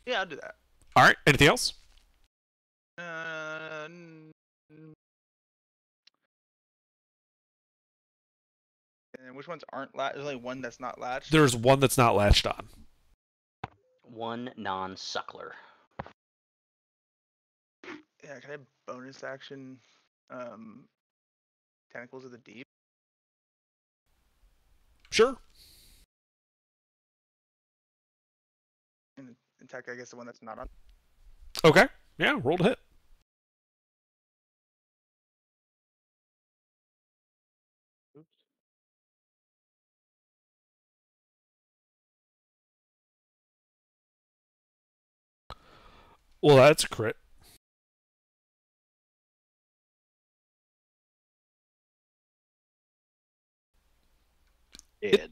Yeah, I'll do that. All right. Anything else? And which ones aren't latched? There's only one that's not latched. There's one that's not latched on. 1 non-suckler. Yeah, can I bonus action Tentacles of the Deep? Sure. And attack, I guess, the one that's not on. Okay. Yeah, roll to hit. Oops. Well, that's a crit.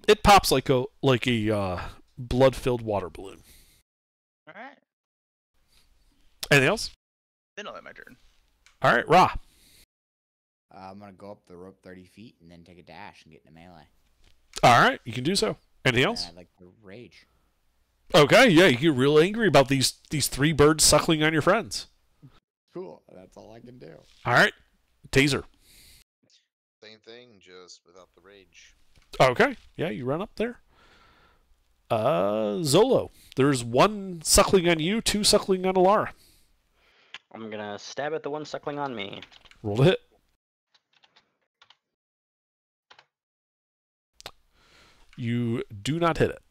It pops like a blood-filled water balloon. All right. Anything else? Then I'll end my turn. All right, Ra. I'm gonna go up the rope 30 feet and then take a dash and get into melee. All right, you can do so. Anything else? And I'd like to rage. Okay, yeah, you get real angry about these 3 birds suckling on your friends. Cool. That's all I can do. All right, Taser. Same thing, just without the rage. Okay, yeah, you run up there. Zolo. There's 1 suckling on you, 2 suckling on Alara. I'm gonna stab at the one suckling on me. Roll to hit. You do not hit it.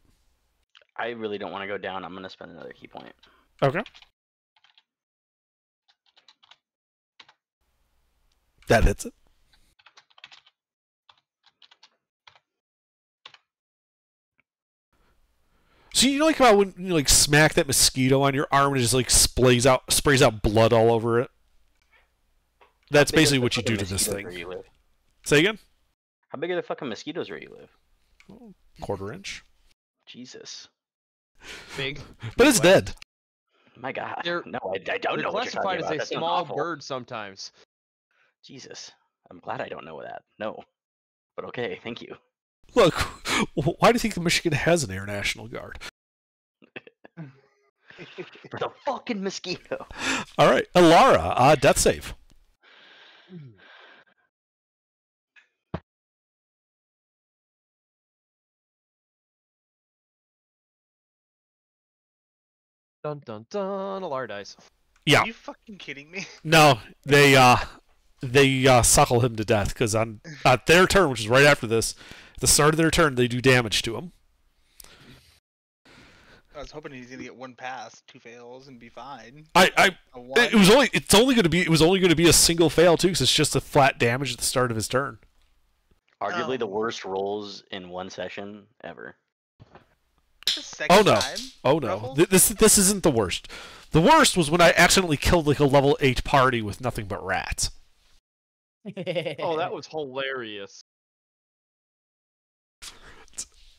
I really don't want to go down. I'm gonna spend another key point. Okay. That hits it. So you know, like about when you smack that mosquito on your arm and it just sprays out blood all over it. That's How big are basically the what you do fucking to this mosquitoes thing. where you live? Say again. How big are the fucking mosquitoes where you live? Quarter-inch. Jesus. Big. But it's dead. My God. They're- No, I don't They're know what you're classified talking as about. a That sounds small awful. bird sometimes. Jesus. I'm glad I don't know that. No. But okay, thank you. Look, why do you think Michigan has an Air National Guard? For the fucking mosquito. All right, Alara, death save. Dun dun dun. Alar dice. Yeah. Are you fucking kidding me? No, they suckle him to death because on at their turn, which is right after this, at the start of their turn, they do damage to him. I was hoping he's gonna get one pass, 2 fails, and be fine. I A one. it was only going to be a single fail too, because it's just a flat damage at the start of his turn. Arguably the Oh. worst rolls in one session ever. The second Oh no! time, Oh no! Ruffles? This isn't the worst. The worst was when I accidentally killed like a level 8 party with nothing but rats. Oh, that was hilarious.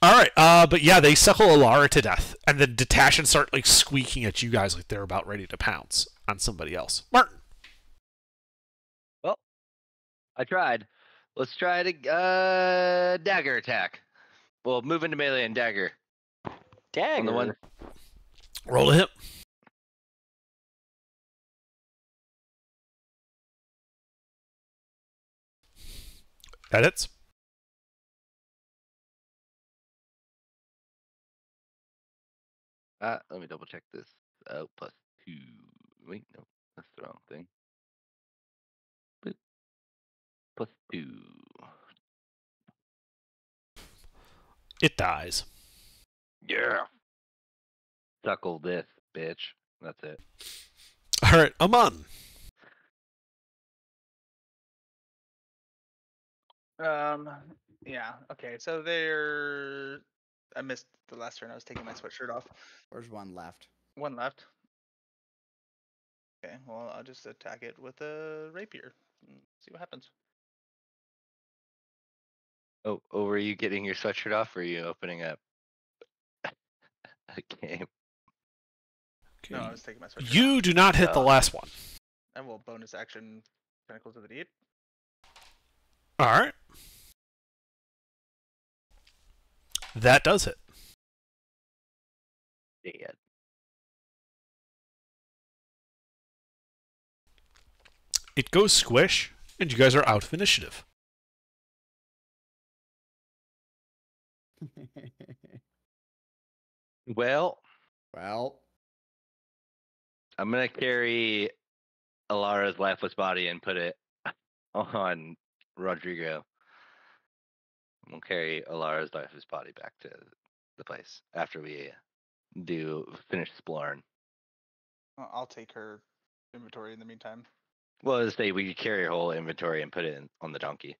All right, but yeah, they suckle Alara to death, and then detach and start like squeaking at you guys like they're about ready to pounce on somebody else. Martin. Well, I tried. Let's try dagger attack. Well, move into melee and dagger. Dagger. On the one. Roll a hit. That hits. Let me double check this. Oh, +2. Wait, no, that's the wrong thing. Boop. +2. It dies. Yeah. Suckle this, bitch. That's it. All right, Aman. Yeah. Okay. So they're. I missed the last turn. I was taking my sweatshirt off. There's one left. One left. Okay. Well, I'll just attack it with a rapier. And see what happens. Oh, were you getting your sweatshirt off, or are you opening up a game? No, I was taking my sweatshirt You off. do not hit the Oh. last one. I will bonus action Tentacles of the Deep. All right. That does hit. Dead. It goes squish, and you guys are out of initiative. Well, Well, I'm gonna carry Alara's lifeless body and put it on Rodrigo. We'll carry Alara's lifeless body back to the place after we finish exploring. I'll take her inventory in the meantime. Well, as say we carry her whole inventory and put it on the donkey,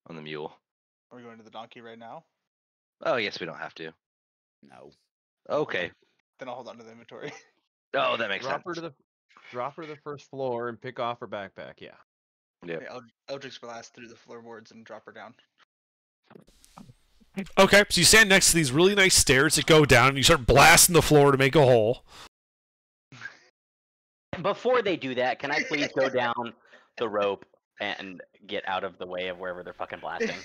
on the mule. Are we going to the donkey right now? Oh, yes, we don't have to. no. Okay. Then I'll hold on to the inventory. Oh, that makes Drop her sense. to the first floor and pick off her backpack. Yeah. Yep. Okay, Eldritch Blast through the floorboards and drop her down. Okay, so you stand next to these really nice stairs that go down, and you start blasting the floor to make a hole. Before they do that, can I please go down the rope and get out of the way of wherever they're fucking blasting?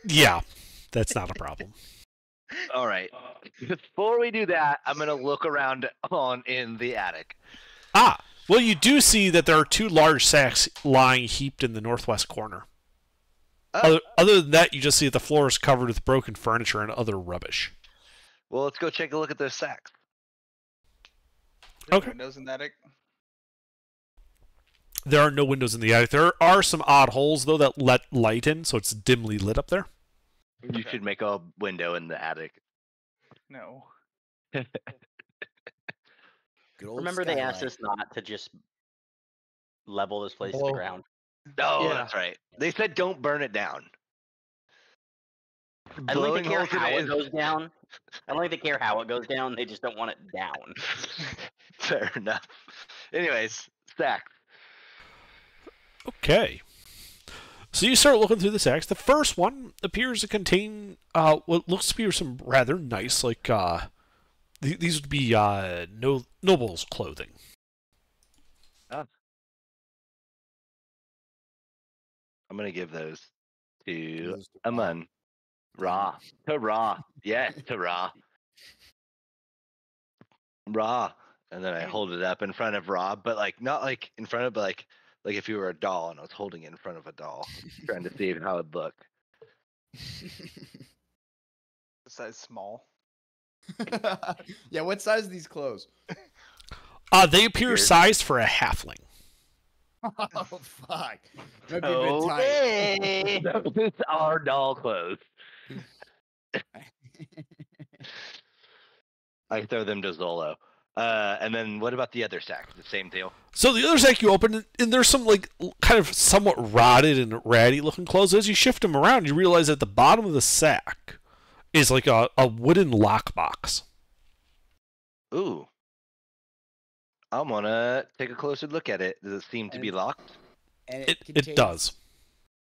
Yeah, that's not a problem. All right. Before we do that, I'm gonna look around in the attic. Ah, well, you do see that there are 2 large sacks lying heaped in the northwest corner. Other than that, you just see that the floor is covered with broken furniture and other rubbish. Well, let's go take a look at those sacks. Okay. Windows in the attic. There are no windows in the attic. There are some odd holes, though, that let light in, so it's dimly lit up there. You should make a window in the attic. No. Good old Remember they asked skylight. us not to just level this place to Blow. the ground. Oh, Yeah. that's right. They said don't burn it down. I don't think they care holes in how it is- goes down. I don't think they care how it goes down. They just don't want it down. Fair enough. Anyways, sacks. Okay. So you start looking through the sacks. The first one appears to contain what looks to be some rather nice, like, these would be nobles' clothing. I'm gonna give those to Those to Amun. Ra. To Ra. Yes, to Ra. Ra. And then I hold it up in front of Ra, but like not like in front of, but like if you were a doll and I was holding it in front of a doll, trying to see how it'd look. The size small. Yeah, what size are these clothes? They appear Weird. sized for a halfling. Oh fuck! Might be a bit tight. Those are doll clothes. I throw them to Zolo. And then what about the other sack? The same deal? So the other sack you open, and there's some like kind of somewhat rotted and ratty looking clothes. As you shift them around, you realize at the bottom of the sack is like a wooden lockbox. Ooh. I'm gonna take a closer look at it. Does it seem to be locked? And It does.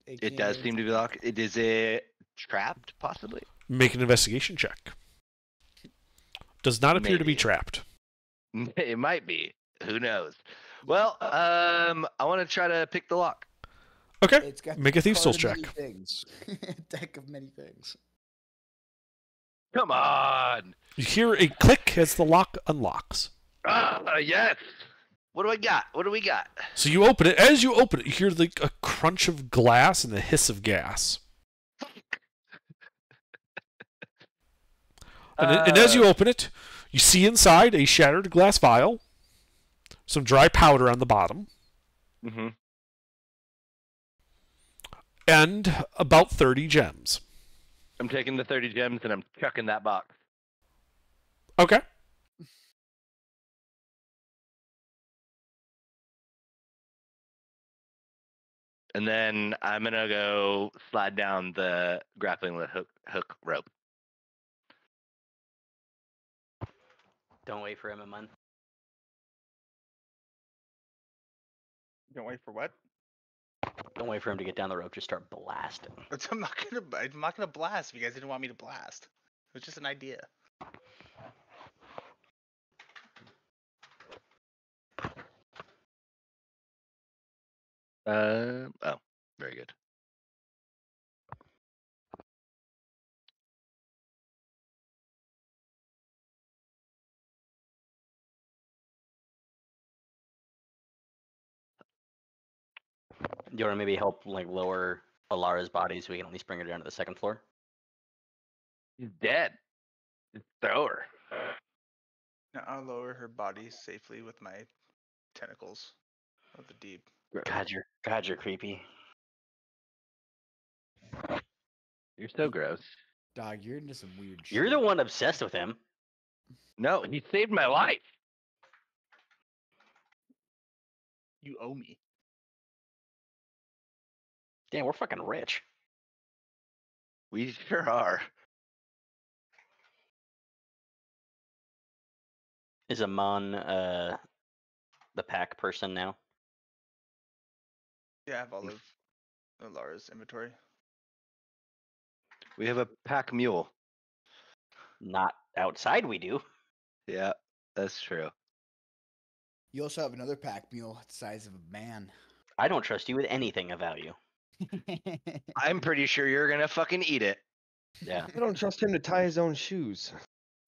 It does seem to be locked. Is it trapped, possibly? Make an investigation check. Does not appear to be Maybe. trapped. It might be. Who knows? Well, I want to try to pick the lock. Okay. It's got Make a thief's card tools of many check. Things. Deck of many things. Come on! You hear a click as the lock unlocks. Ah, yes! What do I got? What do we got? So you open it. As you open it, you hear like a crunch of glass and the hiss of gas. And as you open it, you see inside a shattered glass vial, some dry powder on the bottom, Mm-hmm. and about 30 gems. I'm taking the 30 gems and I'm chucking that box. Okay. And then I'm gonna go slide down the grappling hook rope. Don't wait for him a month. Don't wait for what? Don't wait for him to get down the rope. Just start blasting. I'm not gonna blast if you guys didn't want me to blast. It was just an idea. Oh, very good. Do you want to maybe help like lower Alara's body so we can at least bring her down to the second floor? He's dead. Just throw her. Now I'll lower her body safely with my tentacles of the deep. God, you're creepy. You're so gross. Dog, you're into some weird shit. You're the one obsessed with him. No, he saved my life. You owe me. Damn, we're fucking rich. We sure are. Is Amon the pack person now? Yeah, I have all of Lara's inventory. We have a pack mule. Not outside, we do. Yeah, that's true. You also have another pack mule the size of a man. I don't trust you with anything of value. I'm pretty sure you're gonna fucking eat it. Yeah. I don't trust him to tie his own shoes.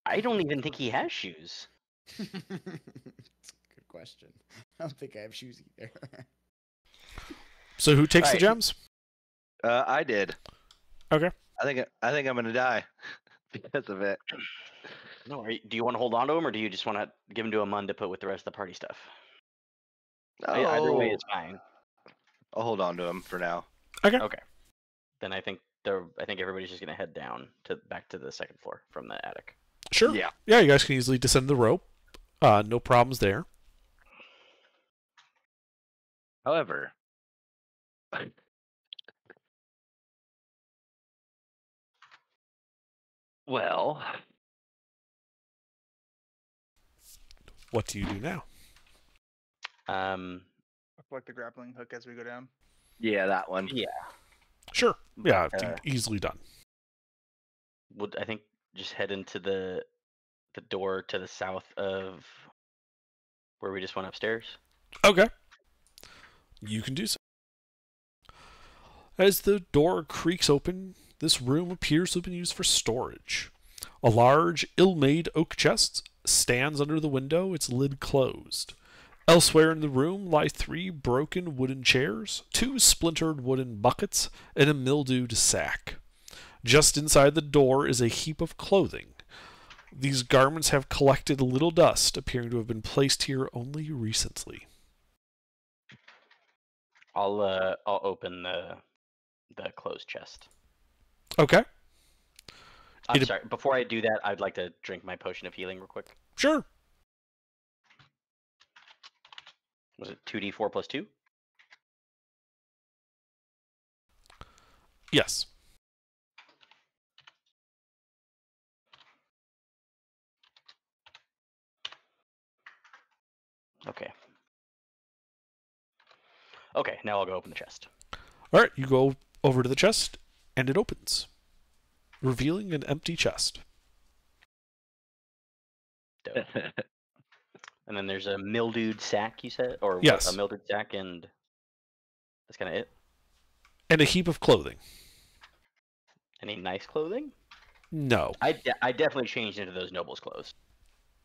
I don't even think he has shoes. That's a good question. I don't think I have shoes either. So who takes the Right. gems? I did. Okay. I think I'm gonna die because of it. No, do you want to hold on to him, or do you just want to give him to Amon to put with the rest of the party stuff? Either way, it's fine. I'll hold on to him for now. Okay. Then I think everybody's just gonna head down back to the second floor from the attic. Sure. Yeah. Yeah, you guys can easily descend the rope. No problems there. However, well, What do you do now? I'll collect the grappling hook as we go down. yeah, that one. Yeah. Sure. Yeah, Uh, easily done. Would I think just head into the door to the south of where we just went upstairs? Okay. You can do so. As the door creaks open, this room appears to have been used for storage. A large, ill-made oak chest stands under the window, its lid closed. Elsewhere in the room lie 3 broken wooden chairs, 2 splintered wooden buckets, and a mildewed sack. Just inside the door is a heap of clothing. These garments have collected a little dust, appearing to have been placed here only recently. I'll open the closed chest. Okay, I'm It- sorry. Before I do that, I'd like to drink my potion of healing real quick. sure. Was it 2d4 plus 2? Yes. Okay. Okay, now I'll go open the chest. All right, you go over to the chest, and it opens, revealing an empty chest. Dope. And then there's a mildewed sack, you said? Or what, Yes. a mildewed sack, and that's kind of it? And a heap of clothing. Any nice clothing? No. I definitely changed into those nobles' clothes.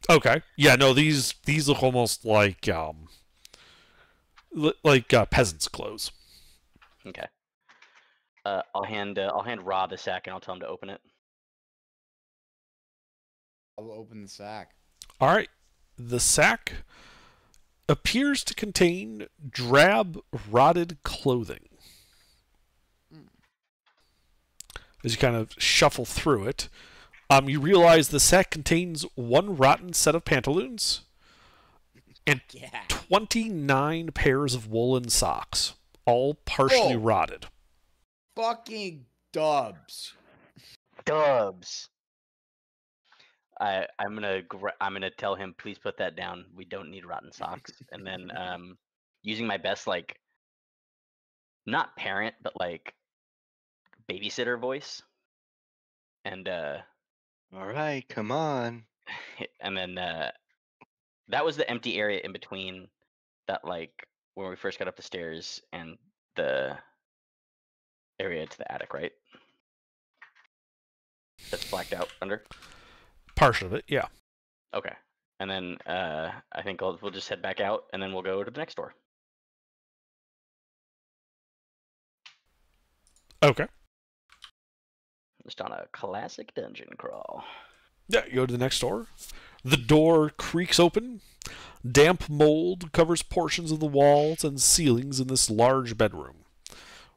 Okay. Yeah, no, these look almost like peasants' clothes. Okay. I'll hand Ra the sack, and I'll tell him to open it. I'll open the sack. All right. The sack appears to contain drab, rotted clothing. As you kind of shuffle through it, you realize the sack contains one rotten set of pantaloons and Yeah. 29 pairs of woolen socks, all partially Oh. rotted. Fucking dubs. Dubs. I'm gonna tell him, please put that down. We don't need rotten socks. And then using my best, like, not parent but like babysitter voice, and All right, come on. and then that was the empty area in between that, like, when we first got up the stairs and the area to the attic, right? That's blacked out under. Part of it, yeah. Okay. And then I think we'll just head back out, and then we'll go to the next door. Okay. Just on a classic dungeon crawl. Yeah, you go to the next door. The door creaks open. Damp mold covers portions of the walls and ceilings in this large bedroom.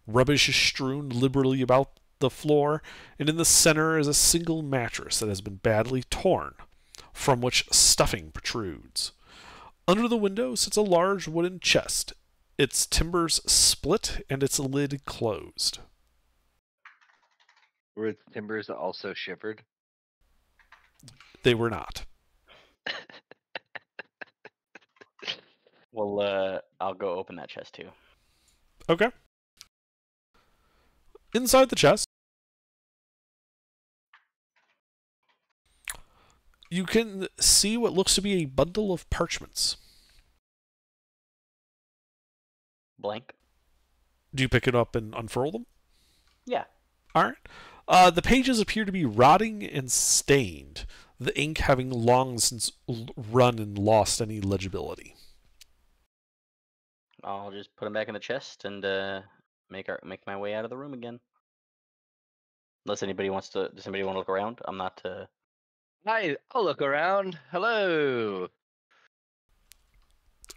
Rubbish is strewn liberally about the floor, and in the center is a single mattress that has been badly torn, from which stuffing protrudes. Under the window sits a large wooden chest, its timbers split and its lid closed. Were its timbers also shivered? They were not. Well, I'll go open that chest too. Okay. Inside the chest, you can see what looks to be a bundle of parchments. Blank. Do you pick it up and unfurl them? Yeah. All right. The pages appear to be rotting and stained, the ink having long since run and lost any legibility. I'll just put them back in the chest and make my way out of the room again. Unless anybody wants to. Does anybody want to look around? I'm not. Hi, I'll look around. Hello.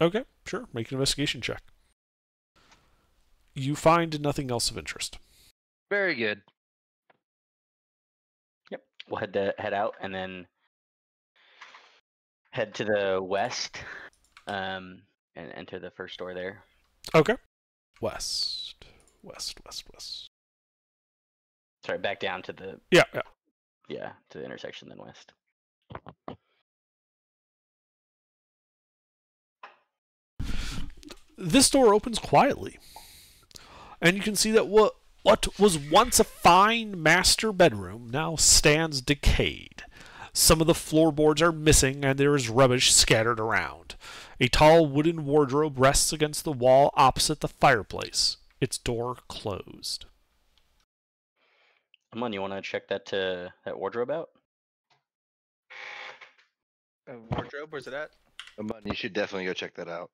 Okay, sure. Make an investigation check. You find nothing else of interest. Very good. Yep. We'll head out and then head to the west, and enter the first door there. Okay. West. Sorry, back down to the Yeah. to the intersection, then west. This door opens quietly, and you can see that what was once a fine master bedroom now stands decayed. Some of the floorboards are missing, and there is rubbish scattered around. A tall wooden wardrobe rests against the wall opposite the fireplace, its door closed. Come on, you want to check that wardrobe out? A wardrobe? Where's it at? Come on, you should definitely go check that out.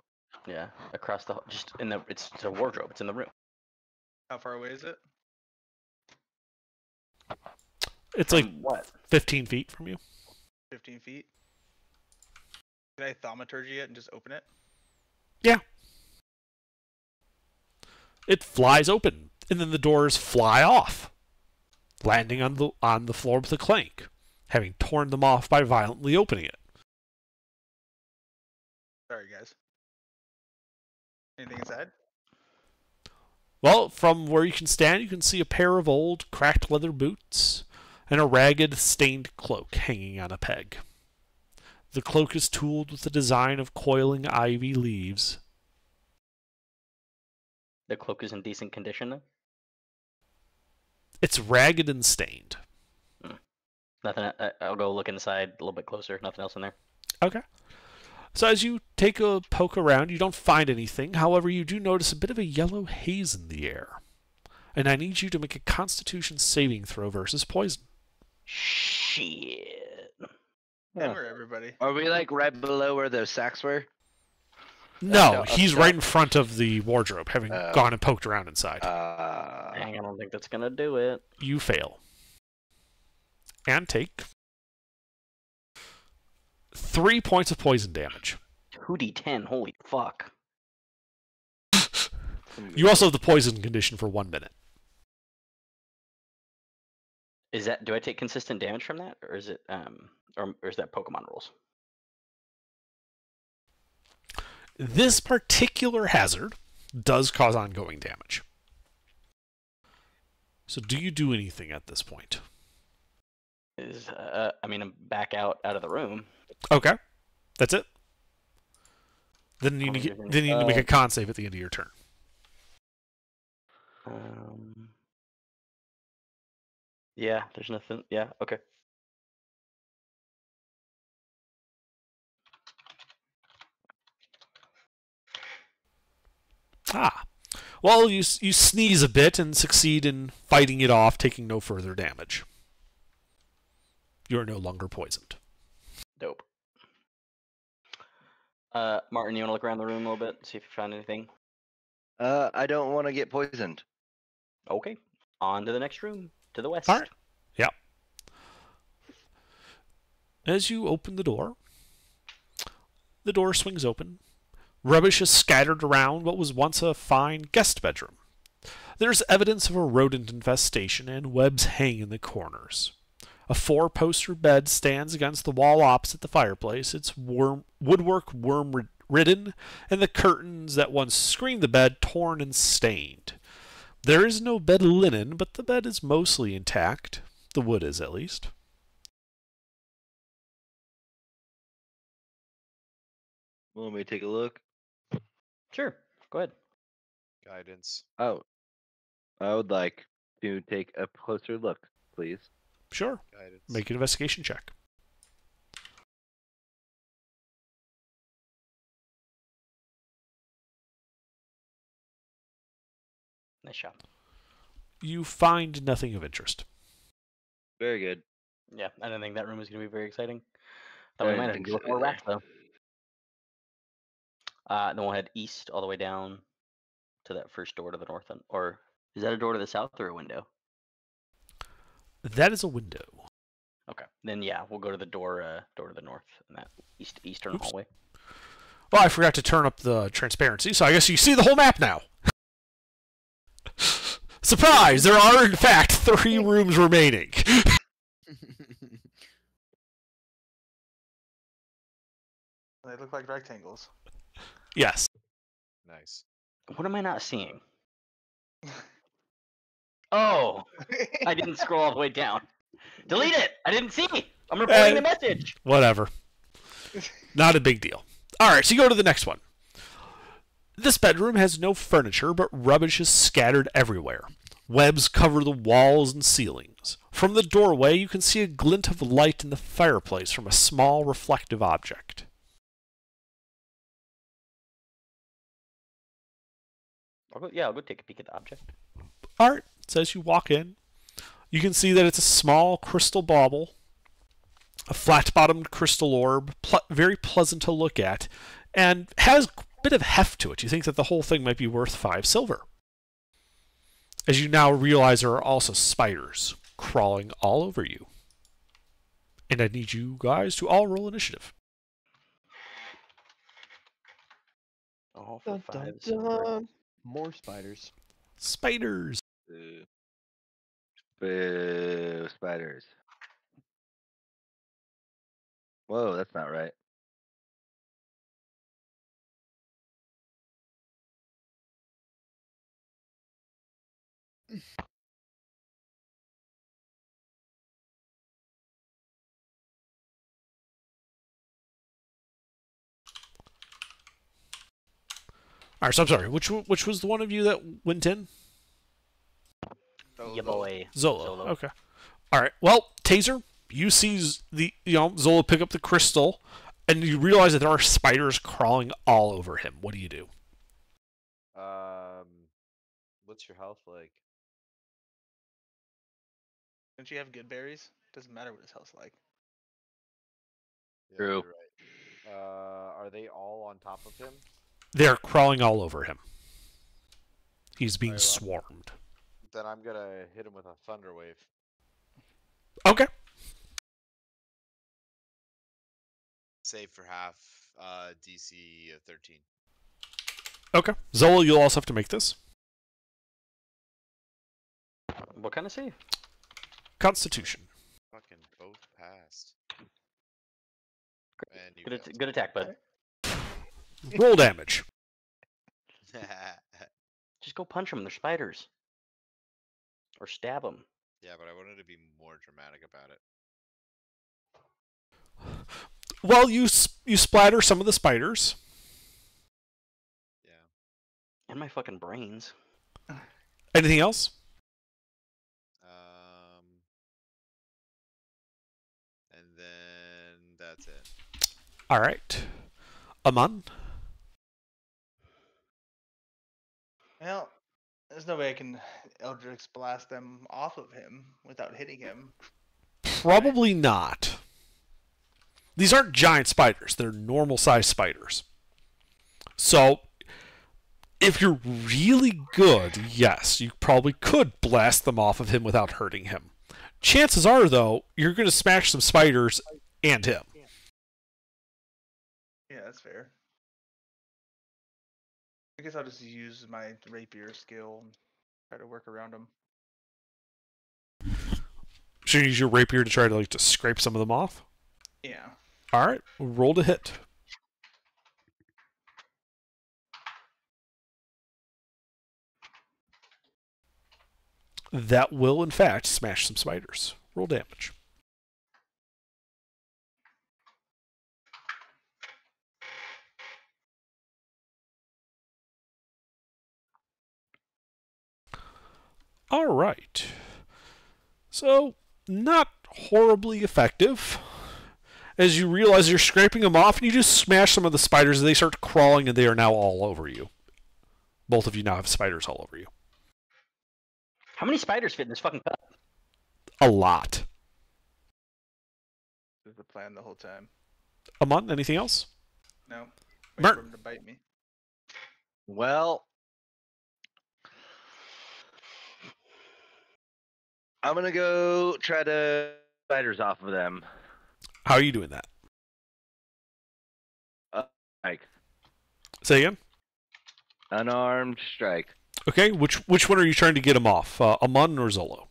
Yeah, across the just in the it's a wardrobe. It's in the room. How far away is it? It's like What? 15 feet from you. 15 feet. Can I thaumaturgy it and just open it? Yeah. It flies open, and then the doors fly off, landing on the floor with a clank, having torn them off by violently opening it. Sorry, guys. Anything inside? Well, from where you can stand, you can see a pair of old, cracked leather boots and a ragged, stained cloak hanging on a peg. The cloak is tooled with a design of coiling ivy leaves. The cloak is in decent condition though. It's ragged and stained. Nothing. I'll go look inside a little bit closer. Nothing else in there. Okay. So as you take a poke around, you don't find anything. However, you do notice a bit of a yellow haze in the air. And I need you to make a Constitution saving throw versus poison. Shit. Hammer, everybody. Are we like right below where those sacks were? No, no, he's no. right in front of the wardrobe, having gone and poked around inside. Dang, I don't think that's gonna do it. You fail. And take 3 points of poison damage. 2d10. Holy fuck. You also have the poison condition for 1 minute. Is that? Do I take consistent damage from that, or is it or is that Pokemon rules? This particular hazard does cause ongoing damage. So do you do anything at this point? I mean, I'm back out of the room. Okay. That's it. Then you Can't need, do then you need to make a anything. con save at the end of your turn. Yeah, there's nothing. Yeah, okay. Ah. Well, you sneeze a bit and succeed in fighting it off, taking no further damage. You are no longer poisoned. Dope. Martin, you want to look around the room a little bit, see if you found anything? I don't want to get poisoned. Okay. On to the next room, to the west. All right. Yeah. As you open the door swings open. Rubbish is scattered around what was once a fine guest bedroom. There's evidence of a rodent infestation, and webs hang in the corners. A 4-poster bed stands against the wall opposite the fireplace, its woodwork worm-ridden, and the curtains that once screened the bed torn and stained. There is no bed linen, but the bed is mostly intact. The wood is, at least. Want me to take a look? Sure. Go ahead. Guidance. Oh, I would like to take a closer look, please. Sure. Guidance. Make an investigation check. Nice shot. You find nothing of interest. Very good. Yeah, I didn't think that room was going to be very exciting. I Thought we didn't might have think to go so with more either. racks, though. Then we'll head east all the way down to that first door to the north. Or is that a door to the south or a window? That is a window. Okay. Then, yeah, we'll go to the door to the north in that eastern Oops. hallway. Well, I forgot to turn up the transparency, so I guess you see the whole map now. Surprise! There are, in fact, 3 rooms remaining. They look like rectangles. Yes. Nice. What am I not seeing? Oh, I didn't scroll all the way down. Delete it! I didn't see! I'm reporting the message! Whatever. Not a big deal. Alright, so you go to the next one. This bedroom has no furniture, but rubbish is scattered everywhere. Webs cover the walls and ceilings. From the doorway, you can see a glint of light in the fireplace from a small reflective object. I'll go take a peek at the object. Art, so as you walk in, you can see that it's a small crystal bauble, a flat-bottomed crystal orb, very pleasant to look at, and has a bit of heft to it. You think that the whole thing might be worth 5 silver. As you now realize there are also spiders crawling all over you. And I need you guys to all roll initiative. All for Dun, dun, five silver. dun. More spiders. Spiders. Boo. Boo, spiders. Whoa, that's not right. All right, so I'm sorry. Which was the one of you that went in? So Yeah, boy. Zola. Solo. Okay. All right. Well, Taser, you see Zola pick up the crystal, and you realize that there are spiders crawling all over him. What do you do? What's your health like? Don't you have good berries? Doesn't matter what his health's like. Yeah, True. you're right. Are they all on top of him? They're crawling all over him. He's being Alright, well. swarmed. Then I'm gonna hit him with a thunder wave. Okay. Save for half. DC of 13. Okay. Zola, you'll also have to make this. What kind of save? Constitution. Fucking both passed. And you Good, failed. good attack, bud. Roll damage. Just go punch them. They're spiders. Or stab them. Yeah, but I wanted to be more dramatic about it. Well, you splatter some of the spiders. Yeah. And my fucking brains. Anything else? And then that's it. All right. Aman. Well, there's no way I can Eldritch blast them off of him without hitting him. Probably not. These aren't giant spiders. They're normal-sized spiders. So, if you're really good, yes, you probably could blast them off of him without hurting him. Chances are, though, you're going to smash some spiders and him. Yeah, that's fair. I guess I'll just use my rapier skill and try to work around him. Should you use your rapier to try to scrape some of them off? Yeah. All right, roll to hit. That will, in fact, smash some spiders. Roll damage. All right. So, not horribly effective. As you realize you're scraping them off, and you just smash some of the spiders, and they start crawling, and they are now all over you. Both of you now have spiders all over you. How many spiders fit in this fucking cup? A lot. This is the plan the whole time. Amon, anything else? No. Wait Mert. for him to bite me. Well, I'm gonna go try to spiders off of them. How are you doing that? Strike. Say again? Unarmed strike. Okay, which one are you trying to get him off? Amon or Zolo?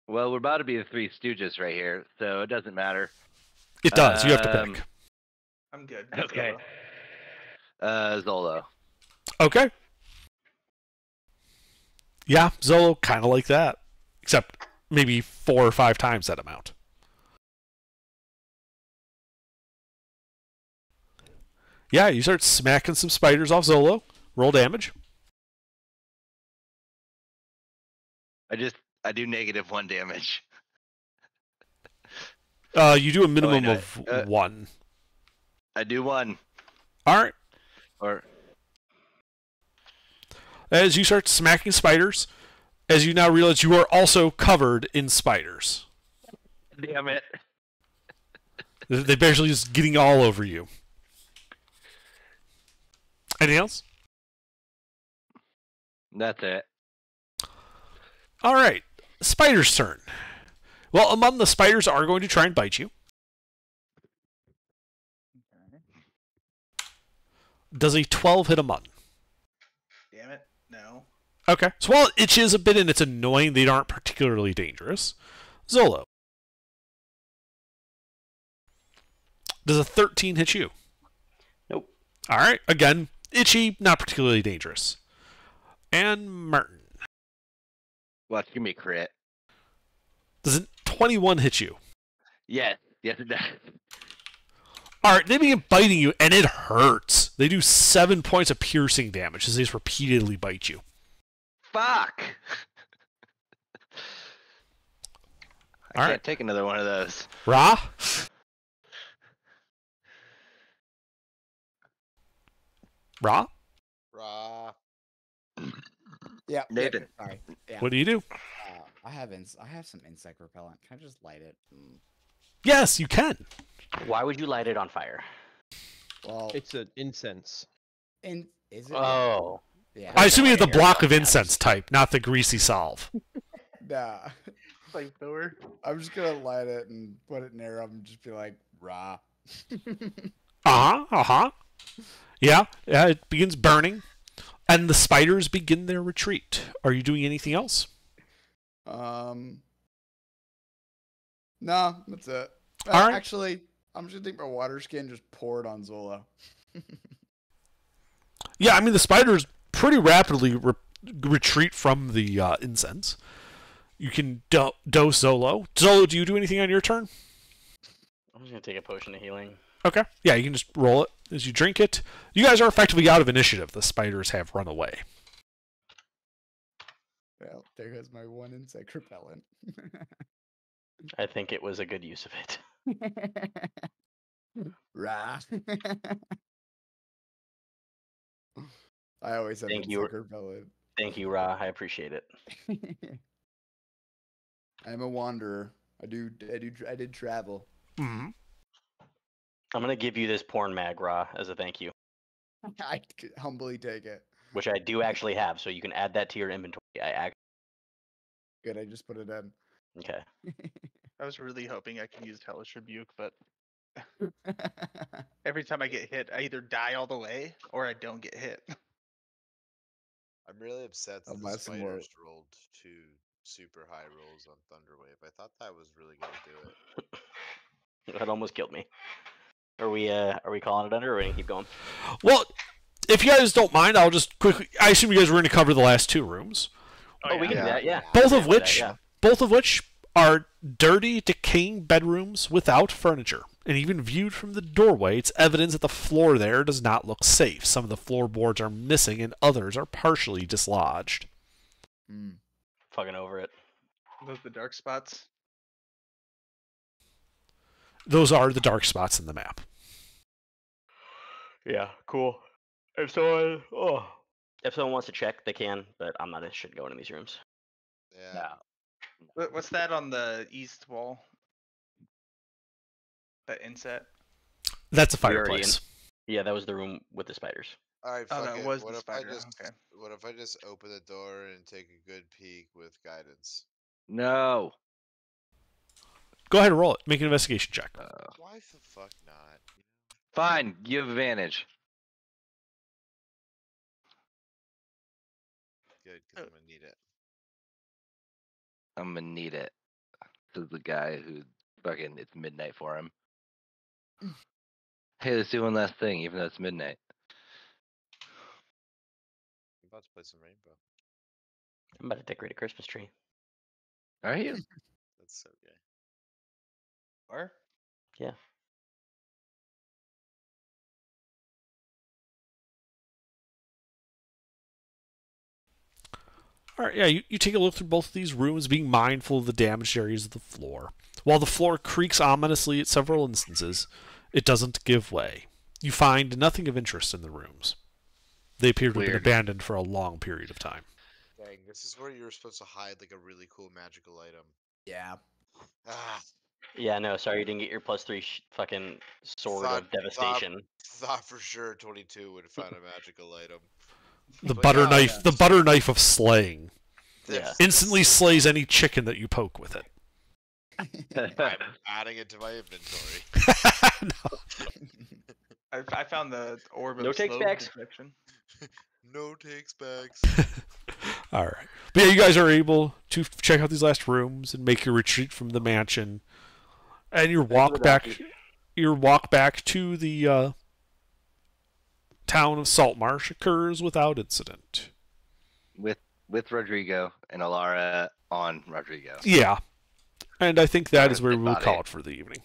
Well, we're about to be the Three Stooges right here, so it doesn't matter. It does. You have to pick. I'm good. Okay. Zolo. Okay. Yeah, Zolo, kind of like that. Except maybe 4 or 5 times that amount. Yeah, you start smacking some spiders off Zolo. Roll damage. I do -1 damage. You do a minimum no, of 1. I do 1. All right. Or As you start smacking spiders, as you now realize you are also covered in spiders. damn it. They're basically just getting all over you. Anything else? That's it. All right. Spider's turn. Well, among the spiders are going to try and bite you. Okay. Does a 12 hit a mun? Damn it. No. Okay. So while it itches a bit and it's annoying, they aren't particularly dangerous. Zolo. Does a 13 hit you? Nope. All right. Again, itchy, not particularly dangerous. And Martin. Watch, give me a crit. Does a 21 hit you? Yes, yes it does. All right. They begin biting you, and it hurts. They do 7 points of piercing damage as they just repeatedly bite you. Fuck! I All can't right. take another one of those. Ra? Ra? Rah. Yeah. Nathan. Sorry. Yeah. What do you do? I have some insect repellent. Can I just light it? Yes, you can. Why would you light it on fire? Well, It's an incense. is it? Oh. Yeah. I assume you have the Fire. block of incense type, not the greasy salve. Nah. Flamethrower. I'm just gonna light it and put it in there and just be like, rah. Yeah, it begins burning, and the spiders begin their retreat. Are you doing anything else? No, that's it. All right. Actually, I'm just gonna take my water skin, just pour it on Zolo. Yeah, I mean, the spiders pretty rapidly retreat from the incense. You can dose Zolo. Zolo, do you do anything on your turn? I'm just gonna take a potion of healing. Okay. Yeah, you can just roll it as you drink it. You guys are effectively out of initiative. The spiders have run away. Well, there goes my one insect repellent. I think it was a good use of it. Rah. I always have Thank you. insect repellent. Thank you, Ra. I appreciate it. I'm a wanderer. I did travel. Mm-hmm. I'm gonna give you this porn mag, Ra, as a thank you, I could humbly take it. which I do actually have, so you can add that to your inventory. Good, I just put it in. Okay. I was really hoping I could use Hellish Rebuke, but every time I get hit, I either die all the way or I don't get hit. I'm really upset that I'll the buy some more. spiders rolled 2 super high rolls on Thunderwave. I thought that was really gonna do it. That almost killed me. Are we calling it under, or are we gonna keep going? Well, if you guys don't mind, I'll just quickly. I assume you guys were going to cover the last 2 rooms, Oh, we can do that. Yeah. both Yeah, of do which, that, yeah. both of which are dirty, decaying bedrooms without furniture. And even viewed from the doorway, it's evidence that the floor there does not look safe. Some of the floorboards are missing, and others are partially dislodged. Mm. Fucking over it. Those the dark spots. Those are the dark spots in the map. Yeah. Cool. If someone wants to check, they can, but I'm not interested in going in these rooms. Yeah. What's that on the east wall? That inset. That's a We already fireplace. Yeah, that was the room with the spiders. Alright, Oh, fuck that it. was What the if I spider. just Okay. what if I just open the door and take a good peek with guidance? No. Go ahead and roll it. Make an investigation check. Why the fuck not? Fine, you have advantage. Good, because I'm gonna need it. I'm gonna need it. This is the guy who fucking it's midnight for him. Hey, let's do one last thing, even though it's midnight. I'm about to play some Rainbow. I'm about to decorate a Christmas tree. Are you? That's so gay. Or? Yeah. All right, yeah, you take a look through both of these rooms, being mindful of the damaged areas of the floor. While the floor creaks ominously at several instances, it doesn't give way. You find nothing of interest in the rooms. They appear to have been Weird. abandoned for a long period of time. Dang, this is where you were supposed to hide like a really cool magical item. Yeah. Ah, Yeah, no, sorry you didn't get your +3 fucking sword Thought- of devastation. thought for sure 22 would have found a magical item. The But butter no, knife, the butter knife of slaying, Yeah. instantly slays any chicken that you poke with it. I'm adding it to my inventory. No. I found the orb of No takes slow backs. detection. No takes backs. All right. But yeah, you guys are able to check out these last rooms and make your retreat from the mansion. And your walk back to the town of Saltmarsh occurs without incident. With Rodrigo and Alara on Rodrigo. Yeah. And I think that is Alright, where we dead will body. call it for the evening.